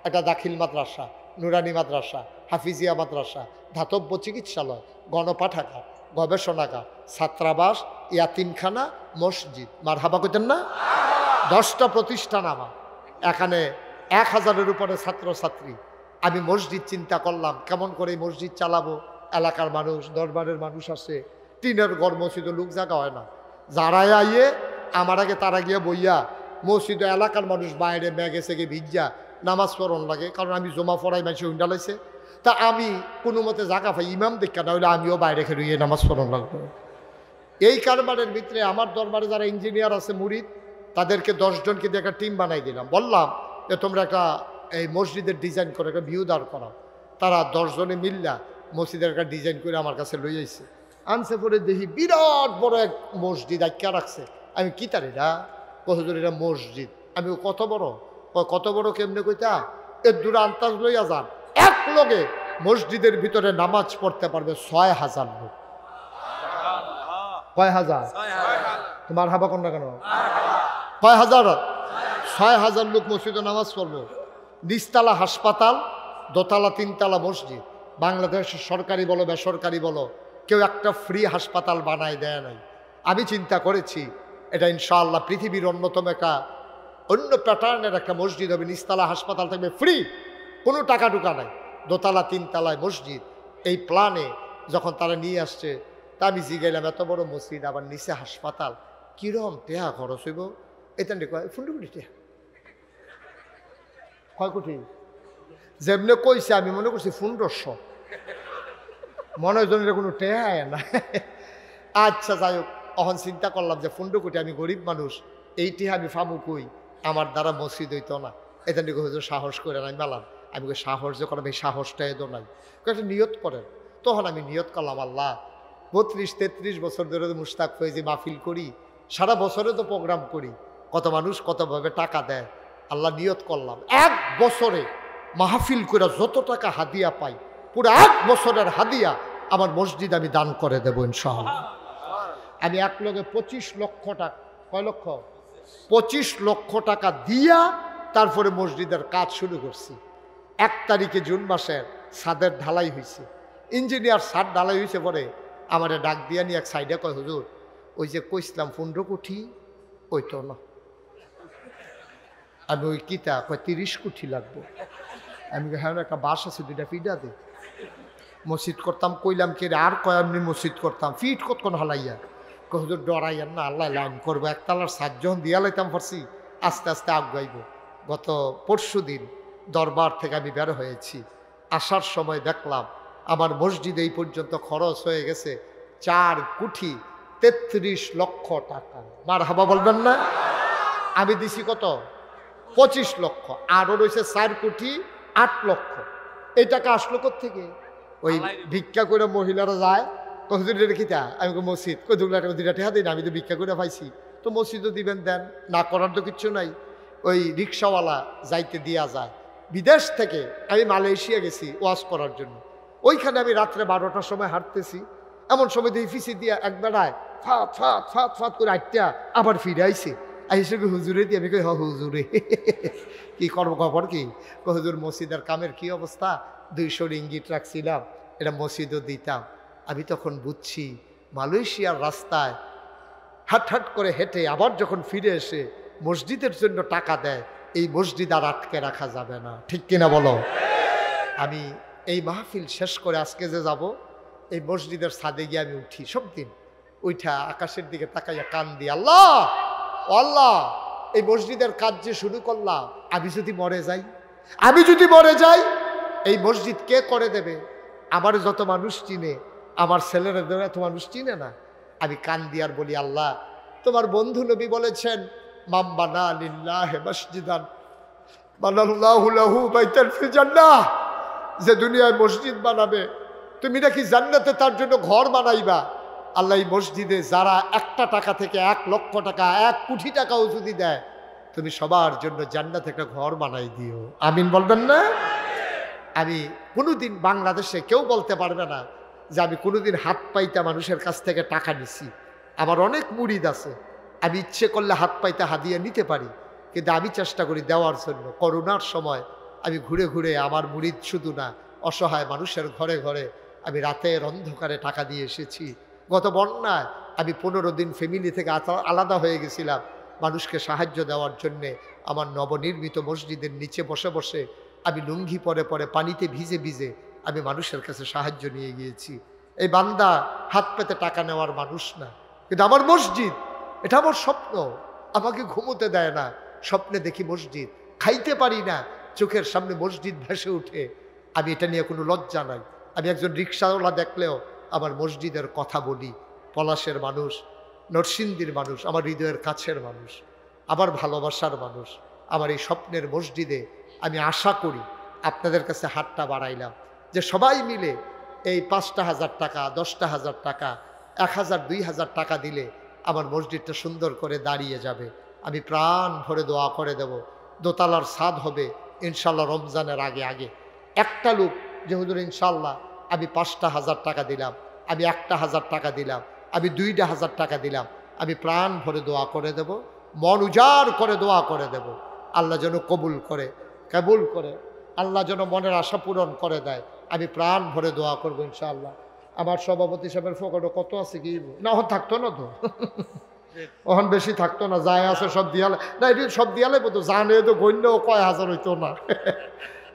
একটা দাখিল মাদ্রাসা, নুরানি মাদ্রাসা, হাফিজিয়া মাদ্রাসা, ধাতব্য চিকিৎসালয়, গণপাঠাগার, গবেষণাগার, ছাত্রাবাস, ইয়াতিমখানা, মসজিদ। মার হাবা কইতেন না? 10টা প্রতিষ্ঠান আমার এখানে, 1000-এর উপরে ছাত্রছাত্রী। আমি মসজিদ চিন্তা করলাম কেমন করে মসজিদ চালাবো। এলাকার মানুষ, দরবারের মানুষ আসে, টিনের ঘর, মসজিদে লোক জায়গা হয় না, যারাই আইয়ে আমার আগে তারা গিয়ে বইয়া মসজিদে, এলাকার মানুষ বাইরে ব্যাগে সেগে ভিজা নামাজ পড়ন লাগে, কারণ আমি জমা পড়াই মানুষ উন্ডালাইছে। তা আমি কোনো মতে জায়গা পাই, ইমাম দেখা না হইলে আমিও বাইরে খেয়ে নামাজ পড়ন লাগবো। এই কারবারের ভিতরে আমার দরবারে যারা ইঞ্জিনিয়ার আছে মুরিদ, তাদেরকে 10 জনকে দিয়ে একটা টিম বানাই দিলাম। বললাম যে তোমরা একটা এই মসজিদের ডিজাইন করে একটা ভিউ দাঁড় করাও। তারা 10 জনে মিল্লা মসজিদের একটা ডিজাইন করে আমার কাছে লই আইছে। আনছে পরে দেখি বিরাট বড় এক মসজিদ আটকা রাখছে। আমি কি তার এটা? হুজুর এটা মসজিদ। আমি কত বড়? কত বড় কেমনে কইতা? এর দূরে আন্তাজ লইয়া যান, এক লগে মসজিদের ভিতরে নামাজ পড়তে পারবে 6000 লোক। কয় হাজার? তোমার হাবা কন্যা কেন? কয় হাজার? 6,000 লোক মসজিদে নামাজ পড়বো। নিচতলা হাসপাতাল, দোতলা তিনতলা মসজিদ। বাংলাদেশের সরকারি বলো বেসরকারি বলো, কেউ একটা ফ্রি হাসপাতাল বানায় দেয় নাই। আমি চিন্তা করেছি এটা ইনশাআল্লাহ পৃথিবীর অন্যতম একটা অন্য প্যাটার্নের একটা মসজিদ হবে। নিচতলা হাসপাতাল থাকবে ফ্রি, কোনো টাকা টুকা নাই, দোতলা তিনতলায় মসজিদ। এই প্ল্যানে যখন তারা নিয়ে আসছে, তা আমি জিগাইলাম এত বড় মসজিদ আবার নিচে হাসপাতাল, কিরম টেহা খরচ হইব? এটা কয় 15 কোটি টেহা। কয় কোটি? যেমনি কইছে আমি মনে করছি 1500, মনে হয় জনের কোনো টেহা না। আচ্ছা যাই হোক, অহন চিন্তা করলাম যে 15 কোটি, আমি গরিব মানুষ, এই টেহা আমি ফামু কই, আমার দ্বারা মসজিদ হইতো না। এটা নিয়ে হুজুর সাহস করে নাই মেলাম। আমি সাহস যে করলাম, এই সাহসটা এদো নাই, একটা নিয়ত করেন। তখন আমি নিয়ত করলাম, আল্লাহ 32-33 বছর ধরে তো মুশতাক ফয়েজি মাহফিল করি, সারা বছরে তো প্রোগ্রাম করি, কত মানুষ কতভাবে টাকা দেয়। আল্লাহ নিয়ত করলাম 1 বছরে মাহফিল করে যত টাকা হাদিয়া পাই, পুরো 1 বছরের হাদিয়া আমার মসজিদ আমি দান করে দেবো ইনশাআল্লাহ। আমি এক লগে 25 লক্ষ টাকা, কয় লক্ষ? 25 লক্ষ টাকা দিয়া তারপরে মসজিদের কাজ শুরু করছি। 1 তারিখে জুন মাসের ছাদের ঢালাই হয়েছে, ইঞ্জিনিয়ার ছাদ ঢালাই হয়েছে। পরে আমারে ডাক দিয়া নিয়ে এক সাইডে কয়, হুজুর ওই যে কইসলাম 15 কোটি, ওই তো না। আমি ওই কিতা কয় 30 কোটি লাগবো। আমি হ্যাঁ একটা বাস আছে, 2টা ফিডা দে, মসজিদ করতাম। কইলাম কে আর কয় এমনি মসজিদ করতাম, ফিট কতক্ষণ হালাইয়া। হুজুর ডরাইয়ান না, আল্লাহ লাইন করবো। একতলার ছাদ যখন দিয়া লাইতাম পারছি, আস্তে আস্তে আগাইব। গত পরশু দিন দরবার থেকে আমি বের হয়েছি, আসার সময় দেখলাম আমার মসজিদে এই পর্যন্ত খরচ হয়ে গেছে 4 কোটি 33 লক্ষ টাকা। মার হাবা বলবেন না? আমি দিছি কত? 25 লক্ষ, আরও রয়েছে 4 কোটি 8 লক্ষ। এই টাকা আসলো কোত্থেকে? ওই ভিক্ষা করে মহিলারা যায়, হুজুর রেখিতা, আমি মসজিদ কই 2 টাকা 2টা টাকা দিন, আমি তো ভিক্ষা করে পাইছি, তো মসজিদও দিবেন, দেন, না করার তো কিচ্ছু নাই। ওই রিক্সাওয়ালা যাইতে দিয়া যায়। বিদেশ থেকে আমি মালয়েশিয়া গেছি ওয়াজ করার জন্য, ওইখানে আমি রাত্রে 12টার সময় হাঁটতেছি, এমন সময় দিয়ে ফিসি দিয়া এক বেড়ায় ফাত ফাত ফাত ফাত করে আটটা আবার ফিরে আইছে। আইসে হুজুরে দিয়ে আমি কই হ হুজুরে কি করবো, খবর কি? হুজুর মসজিদের কামের কি অবস্থা, 200 রিঙ্গিট রাখছিলাম, এটা মসজিদও দিতাম। আমি তখন বুঝছি মালয়েশিয়ার রাস্তায় হাট হাট করে হেঁটে আবার যখন ফিরে এসে মসজিদের জন্য টাকা দেয়, এই মসজিদ আর আটকে রাখা যাবে না, ঠিক কিনা বলো? আমি এই মাহফিল শেষ করে আজকে যে যাব, এই মসজিদের ছাদে গিয়ে আমি উঠি, সব দিন উঠা আকাশের দিকে তাকাইয়া কান দিই, আল্লাহ আল্লাহ, এই মসজিদের কাজ যে শুরু করলাম, আমি যদি মরে যাই, আমি যদি মরে যাই, এই মসজিদ কে করে দেবে? আমার যত মানুষ চিনে, আমার ছেলেরা এত মানুষ চিনে না। আমি কান দিয়ার বলি, আল্লাহ তোমার বন্ধু নবী বলেছেন, মাম বানা লিল্লাহি মসজিদান বানাল্লাহু লাহু বাইতান ফিল জান্নাহ, যে দুনিয়ায় মসজিদ বানাবে, তুমি নাকি জান্নাতে তার জন্য ঘর বানাইবা। আল্লাহ এই মসজিদে যারা 1টা টাকা থেকে 1 লক্ষ টাকা 1 কোটি টাকাও যদি দেয়, তুমি সবার জন্য জান্নাতে একটা ঘর বানাই দিও, আমিন বলবেন না? আমি কোনোদিন বাংলাদেশে কেউ বলতে পারবে না যে আমি কোনোদিন হাত পাইতা মানুষের কাছ থেকে টাকা নিছি। আমার অনেক মুরিদ আছে, আমি ইচ্ছে করলে হাত পাইতে হাদিয়া নিতে পারি, কিন্তু আমি চেষ্টা করি দেওয়ার জন্য। করোনার সময় আমি ঘুরে ঘুরে আমার মুরিদ শুধু না, অসহায় মানুষের ঘরে ঘরে আমি রাতের অন্ধকারে টাকা দিয়ে এসেছি। গত বন্যায় আমি 15 দিন ফ্যামিলি থেকে আলাদা হয়ে গেছিলাম মানুষকে সাহায্য দেওয়ার জন্যে। আমার নবনির্মিত মসজিদের নিচে বসে বসে আমি লুঙ্গি পরে পরে পানিতে ভিজে ভিজে আমি মানুষের কাছে সাহায্য নিয়ে গিয়েছি। এই বান্দা হাত পেতে টাকা নেওয়ার মানুষ না, কিন্তু আমার মসজিদ এটা আমার স্বপ্ন, আমাকে ঘুমোতে দেয় না। স্বপ্নে দেখি মসজিদ, খাইতে পারি না, চোখের সামনে মসজিদ ভেসে উঠে। আমি এটা নিয়ে কোনো লজ্জা নাই। আমি একজন রিক্সাওয়ালা দেখলেও আমার মসজিদের কথা বলি। পলাশের মানুষ, নরসিংদীর মানুষ, আমার হৃদয়ের কাছের মানুষ, আমার ভালোবাসার মানুষ। আমার এই স্বপ্নের মসজিদে আমি আশা করি, আপনাদের কাছে হাতটা বাড়াইলাম যে সবাই মিলে এই 5,000 টাকা, 10,000 টাকা, 1,000, 2,000 টাকা দিলে আমার মসজিদটা সুন্দর করে দাঁড়িয়ে যাবে। আমি প্রাণ ভরে দোয়া করে দেব, দোতলার ছাদ হবে ইনশাল্লাহ রমজানের আগে আগে। একটা লোক যে হুজুর ইনশাল্লাহ আমি 5,000 টাকা দিলাম, আমি 1,000 টাকা দিলাম, আমি 2,000 টাকা দিলাম, আমি প্রাণ ভরে দোয়া করে দেব, মন উজাড় করে দোয়া করে দেব। আল্লাহ যেন কবুল করে আল্লাহ যেন মনের আশা পূরণ করে দেয়। আমি প্রাণ ভরে দোয়া করবো ইনশাআল্লাহ। আমার সভাপতি সাহেবের ফোকটও কত আছে কি না, ওখান থাকতো না তো ওখান বেশি থাকতো না, যায় আছে সব দিয়ালে না, এটি সব দিয়ালে বলতো জানে তো গণ্য কয় হাজার হইতো না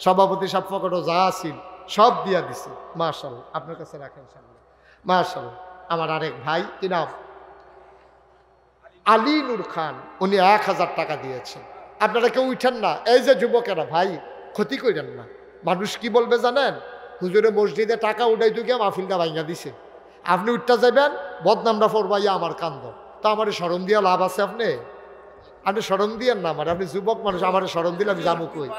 সভাপতি সাহেব ফোকটও যা আসিল সব দিয়া দিছে। মাশাআল্লাহ, আপনার কাছে রাখেন সামনে। মাশাআল্লাহ, আমার আরেক ভাই কি নাম, আলী নূর খান, উনি 1000 টাকা দিয়েছেন। আপনারা কেউ উঠেন না, এই যে যুবকেরা ভাই ক্ষতি করেন না। মানুষ কি বলবে জানেন, হুজুরে মসজিদে টাকা উঠাই তো গিয়ে মাহফিলটা ভাঙ্গা দিছে, আপনি উঠতে যাবেন বদনামটা ফরবাইয়া আমার কান্দ। তা আমার স্মরণ দিয়া লাভ আছে? আপনি স্মরণ দিয়েন না আমার, আপনি যুবক মানুষ, আমার স্মরণ দিলে আমি যাবো কই।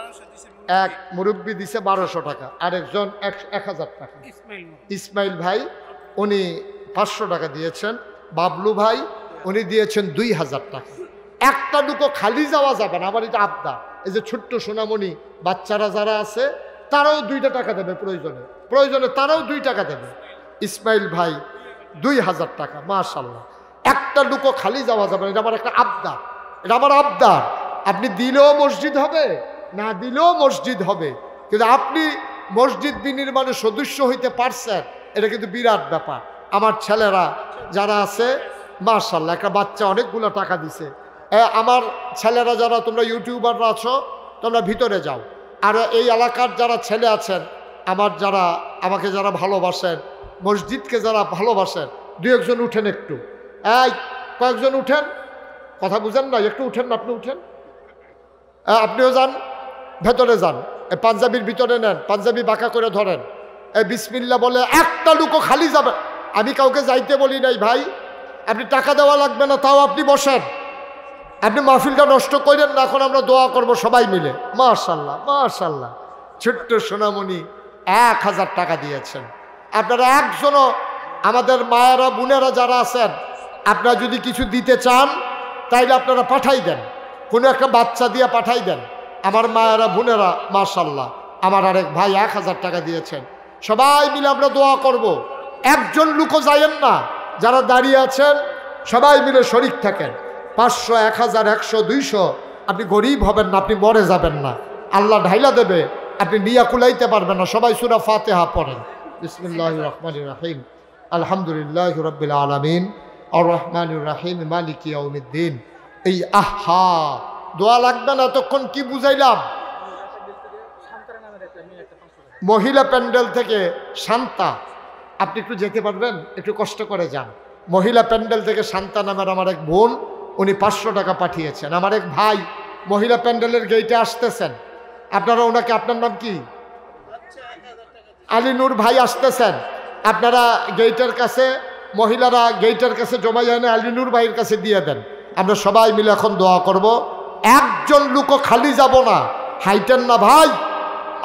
এক মুরব্বী দিছে 1200 টাকা, আরেকজন 1000 টাকা। ইসমাইল ভাই উনি 500 টাকা দিয়েছেন। বাবলু ভাই উনি দিয়েছেন 2000 টাকা। একটা দুটো খালি যাওয়া যাবে না, আমার এটা আবদা। এই যে ছোট্ট সোনামণি বাচ্চারা যারা আছে তারাও 2 টাকা দেবে, প্রয়োজনে তারাও 2 টাকা দেবে। ইসমাইল ভাই 2000 টাকা। মাশাআল্লাহ, একটা দুটো খালি যাওয়া যাবে না, এটা আমার একটা আবদার, এটা আমার আবদার। আপনি দিলেও মসজিদ হবে, না দিলেও মসজিদ হবে, কিন্তু আপনি মসজিদ বিনির্মাণের সদস্য হইতে পারছেন, এটা কিন্তু বিরাট ব্যাপার। আমার ছেলেরা যারা আছে মাশাআল্লাহ, একটা বাচ্চা অনেকগুলো টাকা দিছে। আমার ছেলেরা যারা, তোমরা ইউটিউবাররা আছো, তোমরা ভিতরে যাও। আর এই এলাকার যারা ছেলে আছেন, আমার যারা আমাকে যারা ভালোবাসেন, মসজিদকে যারা ভালোবাসেন, 2-1 জন উঠেন একটু। এই কয়েকজন উঠেন, কথা বুঝেন না, একটু উঠেন না, আপনি উঠেন, আপনিও যান, ভেতরে যান। পাঞ্জাবির ভিতরে নেন, পাঞ্জাবি বাঁকা করে ধরেন, বিসমিল্লাহ বলে একটা লুকো খালি যাবে। আমি কাউকে যাইতে বলি নাই ভাই, আপনি টাকা দেওয়া লাগবে না, তাও আপনি বসেন, আপনি মাহফিলটা নষ্ট করেন না। এখন আমরা দোয়া করব সবাই মিলে। মাশাআল্লাহ মাশাআল্লাহ, ছোট্ট সোনামণি 1000 টাকা দিয়েছেন। আপনারা একজনও, আমাদের মায়েরা বোনেরা যারা আছেন, আপনারা যদি কিছু দিতে চান তাইলে আপনারা পাঠাই দেন, কোনো একটা বাচ্চা দিয়ে পাঠাই দেন। আমার মায়েরা বোনেরা মাশাআল্লাহ, আমার আরেক ভাই 1000 টাকা দিয়েছেন। সবাই মিলে আমরা দোয়া করব। একজন লোকও যায়েন না, যারা দাঁড়িয়ে আছেন সবাই মিলে শরীক থাকেন। 500, 1000, 100, 200, আপনি গরিব হবেন না, আপনি মরে যাবেন না, আল্লাহ ঢাইলা দেবে, আপনি নিয়া কুলাইতে পারবেন না। সবাই সূরা ফাতিহা পড়েন। বিসমিল্লাহির রহমানির রহিম, আলহামদুলিল্লাহি রাব্বিল আলামিন, আর রহমানির রহিম, মালিকি ইয়াউমিদ্দিন। এই আহা দোয়া লাগবে না, তখন কি বুঝাইলাম? মহিলা প্যান্ডেল থেকে শান্তা, আপনি একটু যেতে পারবেন, একটু কষ্ট করে যান। মহিলা প্যান্ডেল থেকে শান্তা নামের আমার এক বোন, উনি 500 টাকা পাঠিয়েছেন। আমার এক ভাই মহিলা প্যান্ডেলের গেইটে আসতেছেন, আপনারা ওনাকে, আপনার নাম কি? আলী নূর ভাই আসতেছেন, আপনারা গেইটের কাছে, মহিলারা গেইটের কাছে জমা যায় না, আলী নূর ভাইয়ের কাছে দিয়ে দেন। আমরা সবাই মিলে এখন দোয়া করব। একজন লোকও খালি যাব না, হাইটেন না ভাই।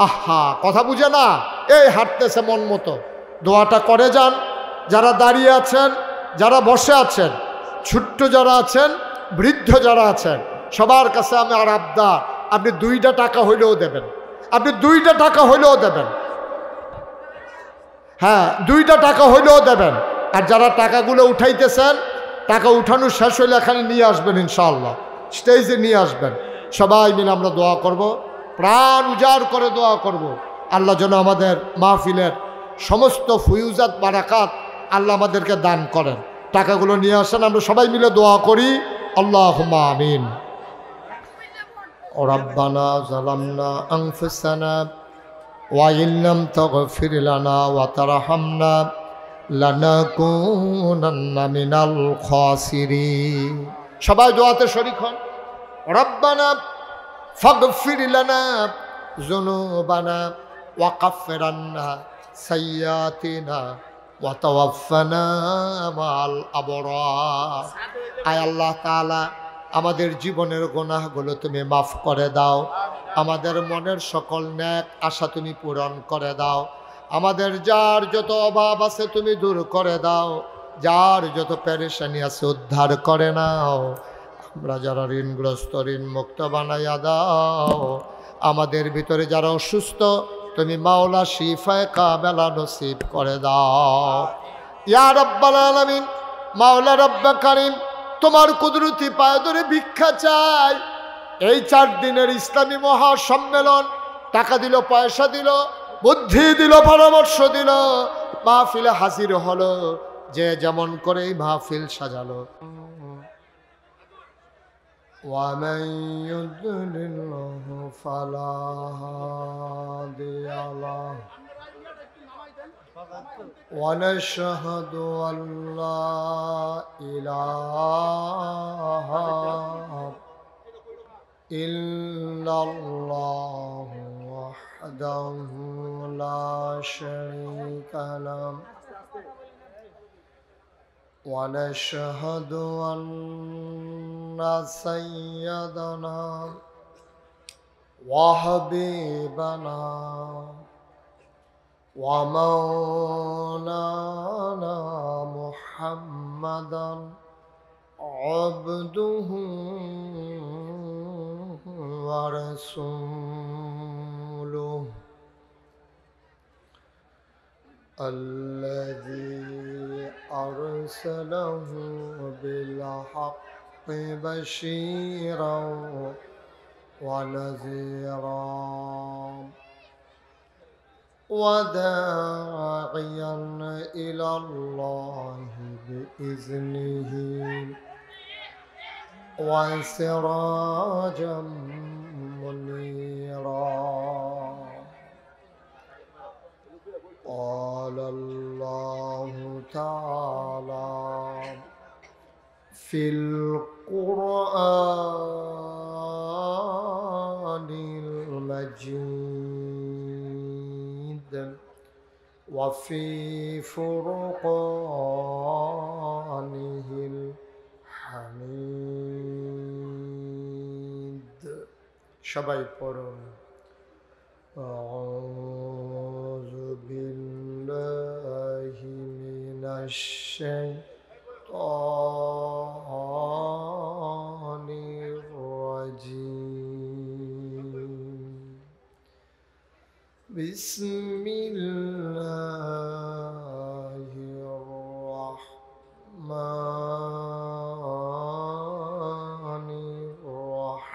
আহা কথা বুঝে না, এই হাঁটতেছে মন মতো, দোয়াটা করে যান। যারা দাঁড়িয়ে আছেন, যারা বসে আছেন, ছোট্ট যারা আছেন, বৃদ্ধ যারা আছেন, সবার কাছে আমি আর আবদার, আপনি 2 টাকা হইলেও দেবেন, আপনি 2 টাকা হইলেও দেবেন, হ্যাঁ 2 টাকা হইলেও দেবেন। আর যারা টাকাগুলো উঠাইতেছেন, টাকা উঠানো শেষ হইলে এখানে নিয়ে আসবেন, ইনশাআল্লাহ স্টেজে নিয়ে আসবেন। সবাই মিলে আমরা দোয়া করব, প্রাণ উজাড় করে দোয়া করব। আল্লাহ যেন আমাদের মাহফিলের সমস্ত ফুয়ুজাত বারাকাত আল্লাহ আমাদেরকে দান করেন। টাকাগুলো নিয়ে আসেন, আমরা সবাই মিলে দোয়া করি। আল্লাহুম্মা আমিন। রাব্বানা যালামনা আনফুসানা ওয়া ইল্লাম তাগফির লানা ওয়া তারহামনা লানাকুনান্না মিনাল খাসিরিন। সবাই দোয়াতে শরীক হন। রব্বানা ফাগফির লানা যুনুবানা ওয়া কাফফির আন্না সাইয়্যাতিনা ওয়া তাওয়াফফানা মা'আল আবরার। আয় আল্লাহ তাআলা, আমাদের জীবনের গুনাহগুলো তুমি মাফ করে দাও, আমাদের মনের সকল নেক আশা তুমি পূরণ করে দাও, আমাদের যার যত অভাব আছে তুমি দূর করে দাও, যার যত পেরেশানি আছে উদ্ধার করে নাও। আমরা যারা ঋণগ্রস্ত, ঋণ মুক্ত বানাইয়া দাও। আমাদের ভিতরে যারা অসুস্থ, তুমি মাওলা শিফায়ে কামেলা নসিব করে দাও। ইয়া রাব্বাল আলামিন, মাওলা রব্বে কারীম, তোমার কুদরতি পায়ে ধরে ভিক্ষা চাই। এই 4 দিনের ইসলামী মহাসম্মেলন টাকা দিল, পয়সা দিল, বুদ্ধি দিল, পরামর্শ দিল, মাহফিলে হাজির হলো, যে যেমন করে মাহফিল সাজালো। ومن يضلل فلا هادي له ونشهد أن لا إله إلا الله وحده لا شريك له ونشهد أن سيدنا وحبيبنا ومولانا محمدا عبده ورسوله الذي أرسله بالحق بشيرا ونذيرا وداعيا إلى الله بإذنه وسراجا منيرا. قال الله تعالى في القرآن المجيد وفي فرقانه الحميد. সবাই পড়ুন أعوذ بالله من الشيطان الرجيم. بسم الله الرحمن الرحيم.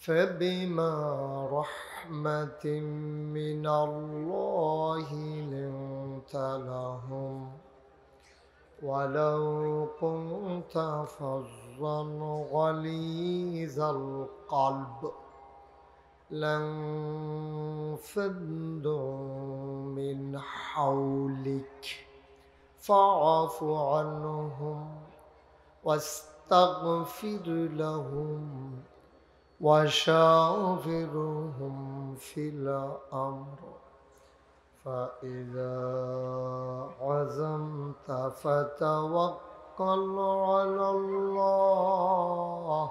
فبما رحمة من الله لنت لهم ولو كنت فظا غليظ القلب لانفضوا من حولك فاعف عنهم واستغفر لهم وشاورهم في الأمر فإذا عزمت فتوكل على الله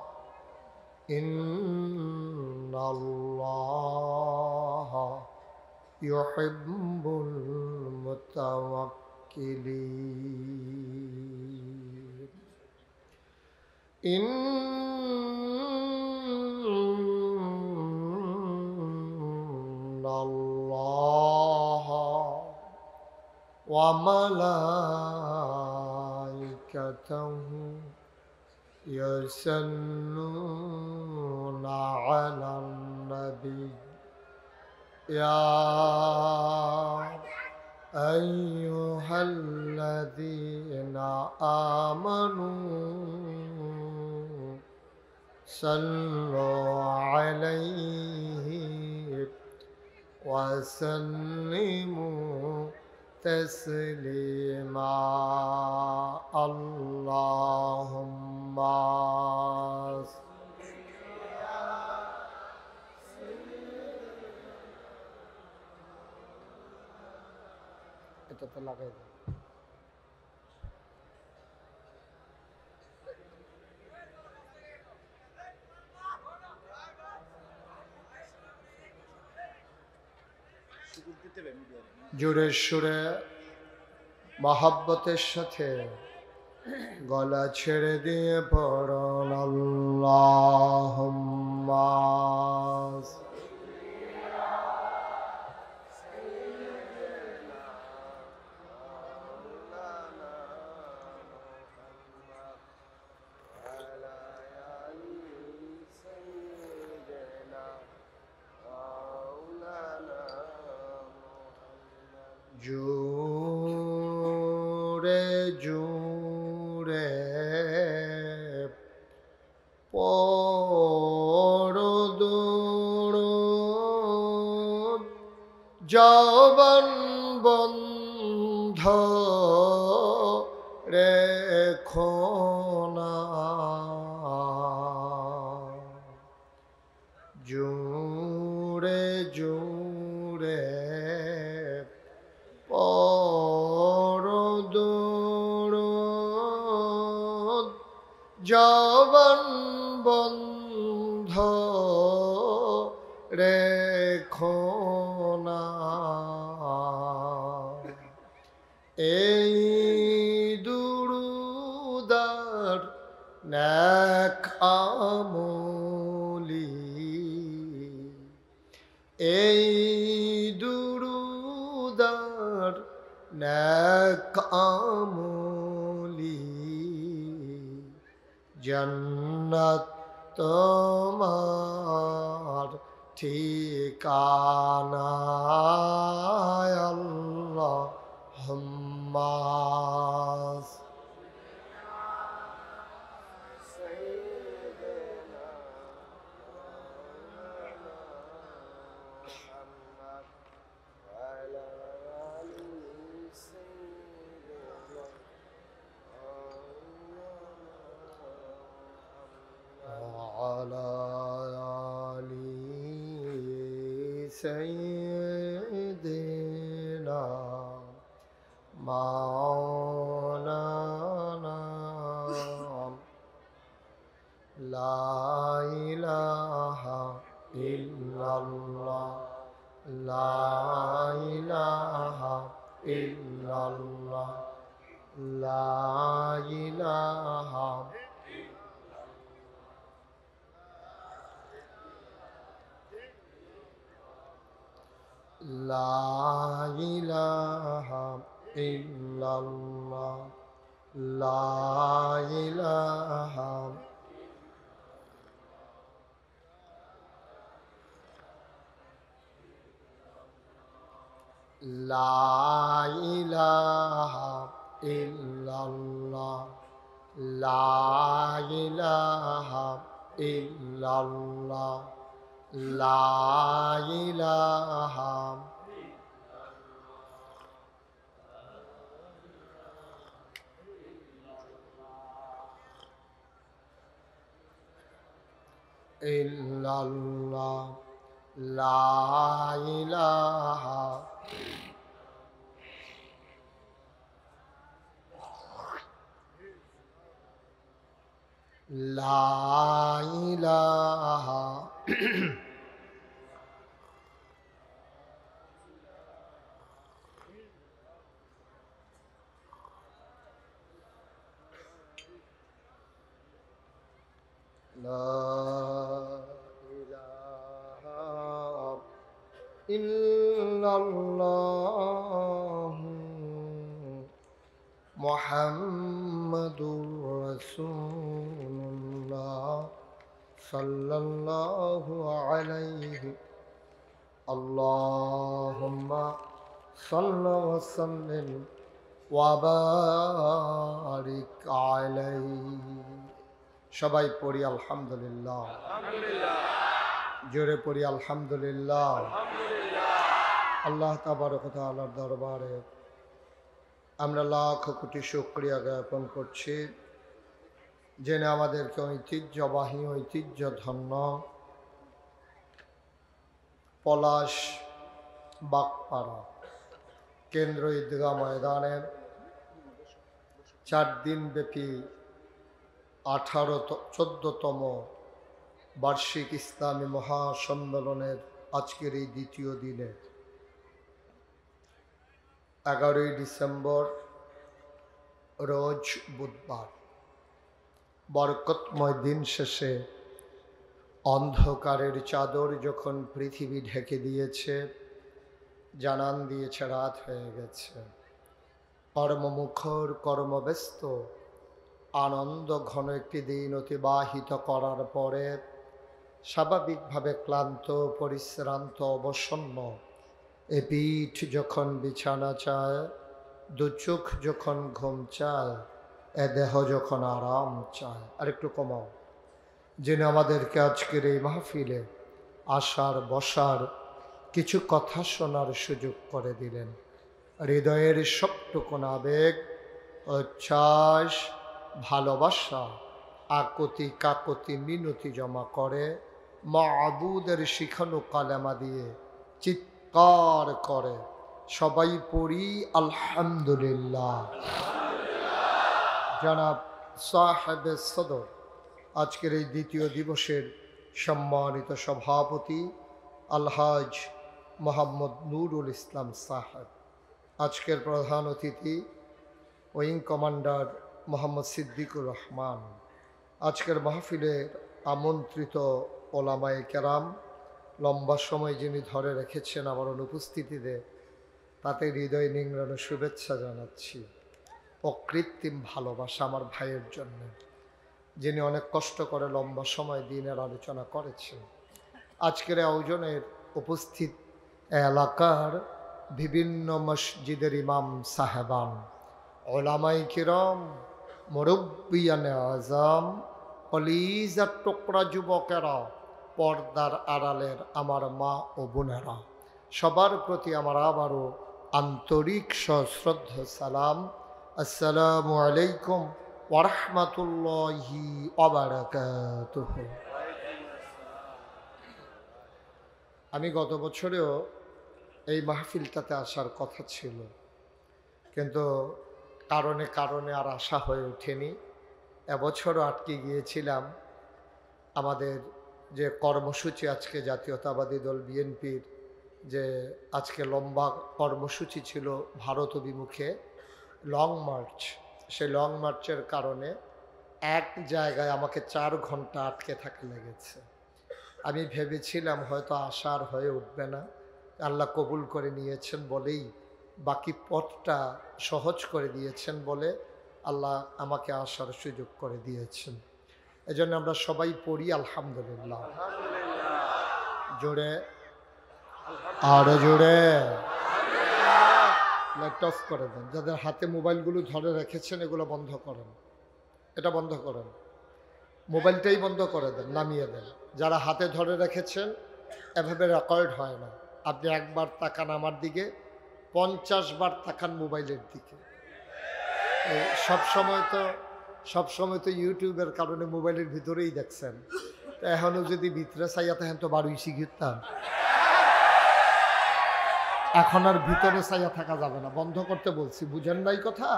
إن الله يحب المتوكلين. إن الله وملائكته يصلون على النبي يا أيها الذين آمنوا صلوا عليه وسلموا تسليما. اللهم এটা তো লাগাই দাও। জোরে সুরে মহাব্বতের সাথে গলা ছেড়ে দিয়ে পড়ুন আল্লাহুম্মা জোরে জোরে পড়ো দুরূদ যৌবন বন্ধ রেখো না জোরে জোরে পড়ো দুরূদ যৌবন বন্ধ রেখো না এই দুরুদার নেক আমলি এই দুরুদার নেক আমলি জান্নাত তোমার ঠিকানা আল্লাহুম্মা وعلى آل سيدنا مولانا لا إله إلا الله لا إله إلا الله لا إله لا إله إلا الله لا إله لا إله إلا الله لا إله إلا الله لا إله إلا الله لا إله لا إله لا إله إلا الله محمد رسول الله صلى الله عليه اللهم صل وسلم وبارك عليه সবাই পড়ি আলহামদুলিল্লাহ জোরে পড়ি আলহামদুলিল্লাহ আল্লাহ তাবারক ওয়া তাআলার দরবারে আমরা লাখ কোটি শুকরিয়া জ্ঞাপন করছি যিনি আমাদেরকে ঐতিহ্যবাহী ঐতিহ্যধন্য পলাশ বাগপাড়া কেন্দ্র ঈদগাহ ময়দানের 4 দিন ব্যাপী 14তম বার্ষিক ইসলামী মহাসম্মেলনের আজকের এই দ্বিতীয় দিনে 11ই ডিসেম্বর রোজ বুধবার বরকতময় দিন শেষে অন্ধকারের চাদর যখন পৃথিবী ঢেকে দিয়েছে, জানান দিয়েছে রাত হয়ে গেছে, কর্মমুখর কর্মব্যস্ত আনন্দ ঘন একটি দিন অতিবাহিত করার পরে স্বাভাবিকভাবে ক্লান্ত পরিশ্রান্ত অবসন্ন এ পিঠ যখন বিছানা চায়, দু চোখ যখন ঘুম চায়, এ দেহ যখন আরাম চায়। আরেকটু কমাও। যিনি আমাদেরকে আজকের এই মাহফিলে আসার বসার কিছু কথা শোনার সুযোগ করে দিলেন, হৃদয়ের সবটুকুন আবেগ, উচ্ছ্বাস, ভালোবাসা, আকুতি কাকুতি মিনতি জমা করে মাবুদের শিখানো কালেমা দিয়ে চিৎকার করে সবাই পড়ি আলহামদুলিল্লাহ। জনাব সাহেবে সদর, আজকের এই দ্বিতীয় দিবসের সম্মানিত সভাপতি আলহাজ মোহাম্মদ নুরুল ইসলাম সাহেব, আজকের প্রধান অতিথি উইং কমান্ডার মোহাম্মদ সিদ্দিকুর রহমান, আজকের মাহফিলের আমন্ত্রিত ওলামায়ে কেরাম, লম্বা সময় যিনি ধরে রেখেছেন আমার অনুপস্থিতিতে, তাতে হৃদয় নিংড়ানো শুভেচ্ছা জানাচ্ছি। অকৃত্রিম ভালোবাসা আমার ভাইয়ের জন্য, যিনি অনেক কষ্ট করে লম্বা সময় দিনের আলোচনা করেছেন। আজকের আয়োজনের উপস্থিত এলাকার বিভিন্ন মসজিদের ইমাম সাহেবান, ওলামায়ে কিরাম, মুরব্বিয়ানে আজম, কলিজার টুকরা যুবকেরা, পর্দার আড়ালের আমার মা ও বোনেরা, সবার প্রতি আমার আবারও আন্তরিক সশ্রদ্ধ সালাম। আসসালামু আলাইকুম ওয়া রাহমাতুল্লাহি ওয়া বারাকাতুহু। আমি গত বছরেও এই মাহফিলটাতে আসার কথা ছিল, কিন্তু কারণে কারণে আর আসা হয়ে ওঠেনি। এবছরও আটকে গিয়েছিলাম। আমাদের যে কর্মসূচি আজকে জাতীয়তাবাদী দল বিএনপির যে আজকে লম্বা কর্মসূচি ছিল ভারত অভিমুখে লং মার্চ, সেই লং মার্চের কারণে এক জায়গায় আমাকে 4 ঘন্টা আটকে থাকা লেগেছে। আমি ভেবেছিলাম হয়তো আসার হয়ে উঠবে না, আল্লাহ কবুল করে নিয়েছেন বলেই, বাকি পথটা সহজ করে দিয়েছেন বলে আল্লাহ আমাকে আসার সুযোগ করে দিয়েছেন। এজন্য আমরা সবাই পড়ি আলহামদুলিল্লাহ। জোরে আরো জোরে। লাইট অফ করে দেন। যাদের হাতে মোবাইলগুলো ধরে রেখেছেন এগুলো বন্ধ করেন, এটা বন্ধ করেন, মোবাইলটাই বন্ধ করে দেন, নামিয়ে দেন। যারা হাতে ধরে রেখেছেন এভাবে রেকর্ড হয় না। আপনি একবার তাকান আমার দিকে, 50 বার তাকান মোবাইলের দিকে। সবসময় তো ইউটিউবের কারণে মোবাইলের ভিতরেই দেখছেন, এখনো যদি ভিতরে চাইয়া থাকেন তো বারোই শিখতাম। এখন আর ভিতরে চাইয়া থাকা যাবে না, বন্ধ করতে বলছি, বুঝেন নাই কথা?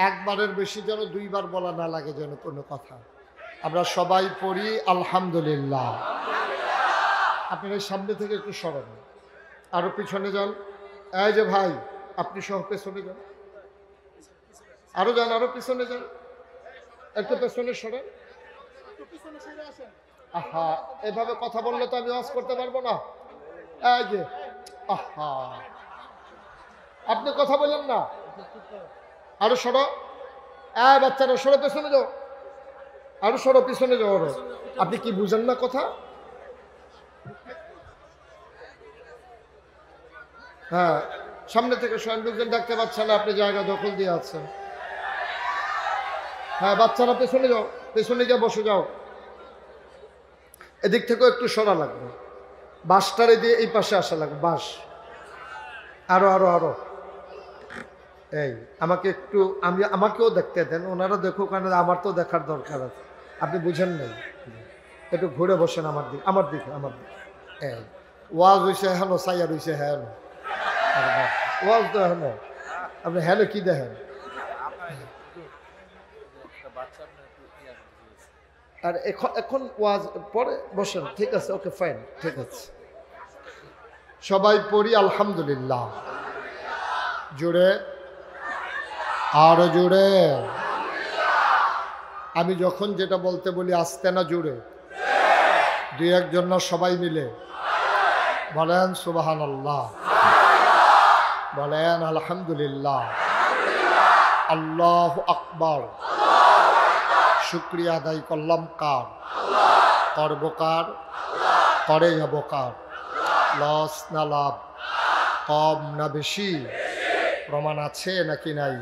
একবারের বেশি যেন 2 বার বলা না লাগে যেন কোনো কথা। আমরা সবাই পড়ি আলহামদুলিল্লাহ। আপনার এই সামনে থেকে একটু সরেন, আরো পিছনে যান। এই যে ভাই, আপনি সহ পেছনে যান, আরো যান, আরো পিছনে যান, একটু পেছনে সরেন। আহা, এভাবে কথা বললে তো আমি ওয়াজ করতে পারবো না। এই যে আহা, আপনি কথা বলেন না, আরো সরো। বাচ্চারা সরো, পেছনে যাও, আরো সরো, পিছনে যাও। আপনি কি বুঝেন না কথা? হ্যাঁ, সামনে থেকে স্বয়ং লোকজন দেখতে পাচ্ছেন না, আপনি জায়গা দখল দিয়ে আছেন। হ্যাঁ, বাচ্চারা পেছনে যাও, পেছনে গিয়ে বসে যাও। এদিক থেকেও একটু সরা লাগবে, বাসটারে দিয়ে এই পাশে আসা লাগবে, বাস। আরো আরো আরো। এই আমাকে একটু, আমাকেও দেখতে দেন, ওনারা দেখুক, কারণ আমার তো দেখার দরকার আছে। আপনি বুঝেন নাই, একটু ঘুরে বসেন আমার দিকে, আমার দিকে, আমার দিকে। এই ওয়াজ হয়েছে হেন, সাইয়ার হয়েছে হেন, ওয়াজ তো হেন, আপনি হেন কি দেখেন? আর এখন ওয়াজ পরে বসেন, ঠিক আছে, ওকে ফাইন, ঠিক আছে। সবাই পড়ি আলহামদুলিল্লাহ। জোরে আরো জোরে। আমি যখন যেটা বলতে বলি আস্তে না জোরে, 2-1 জন না, সবাই মিলে বলেন সুবহানাল্লাহ, বলেন আলহামদুলিল্লাহ, আল্লাহু আকবার। শুকরিয়া আদায় করলাম কার? করব কার? করে যাব কার? লস না লাভ, কম না বেশি, প্রমাণ আছে নাকি নাই?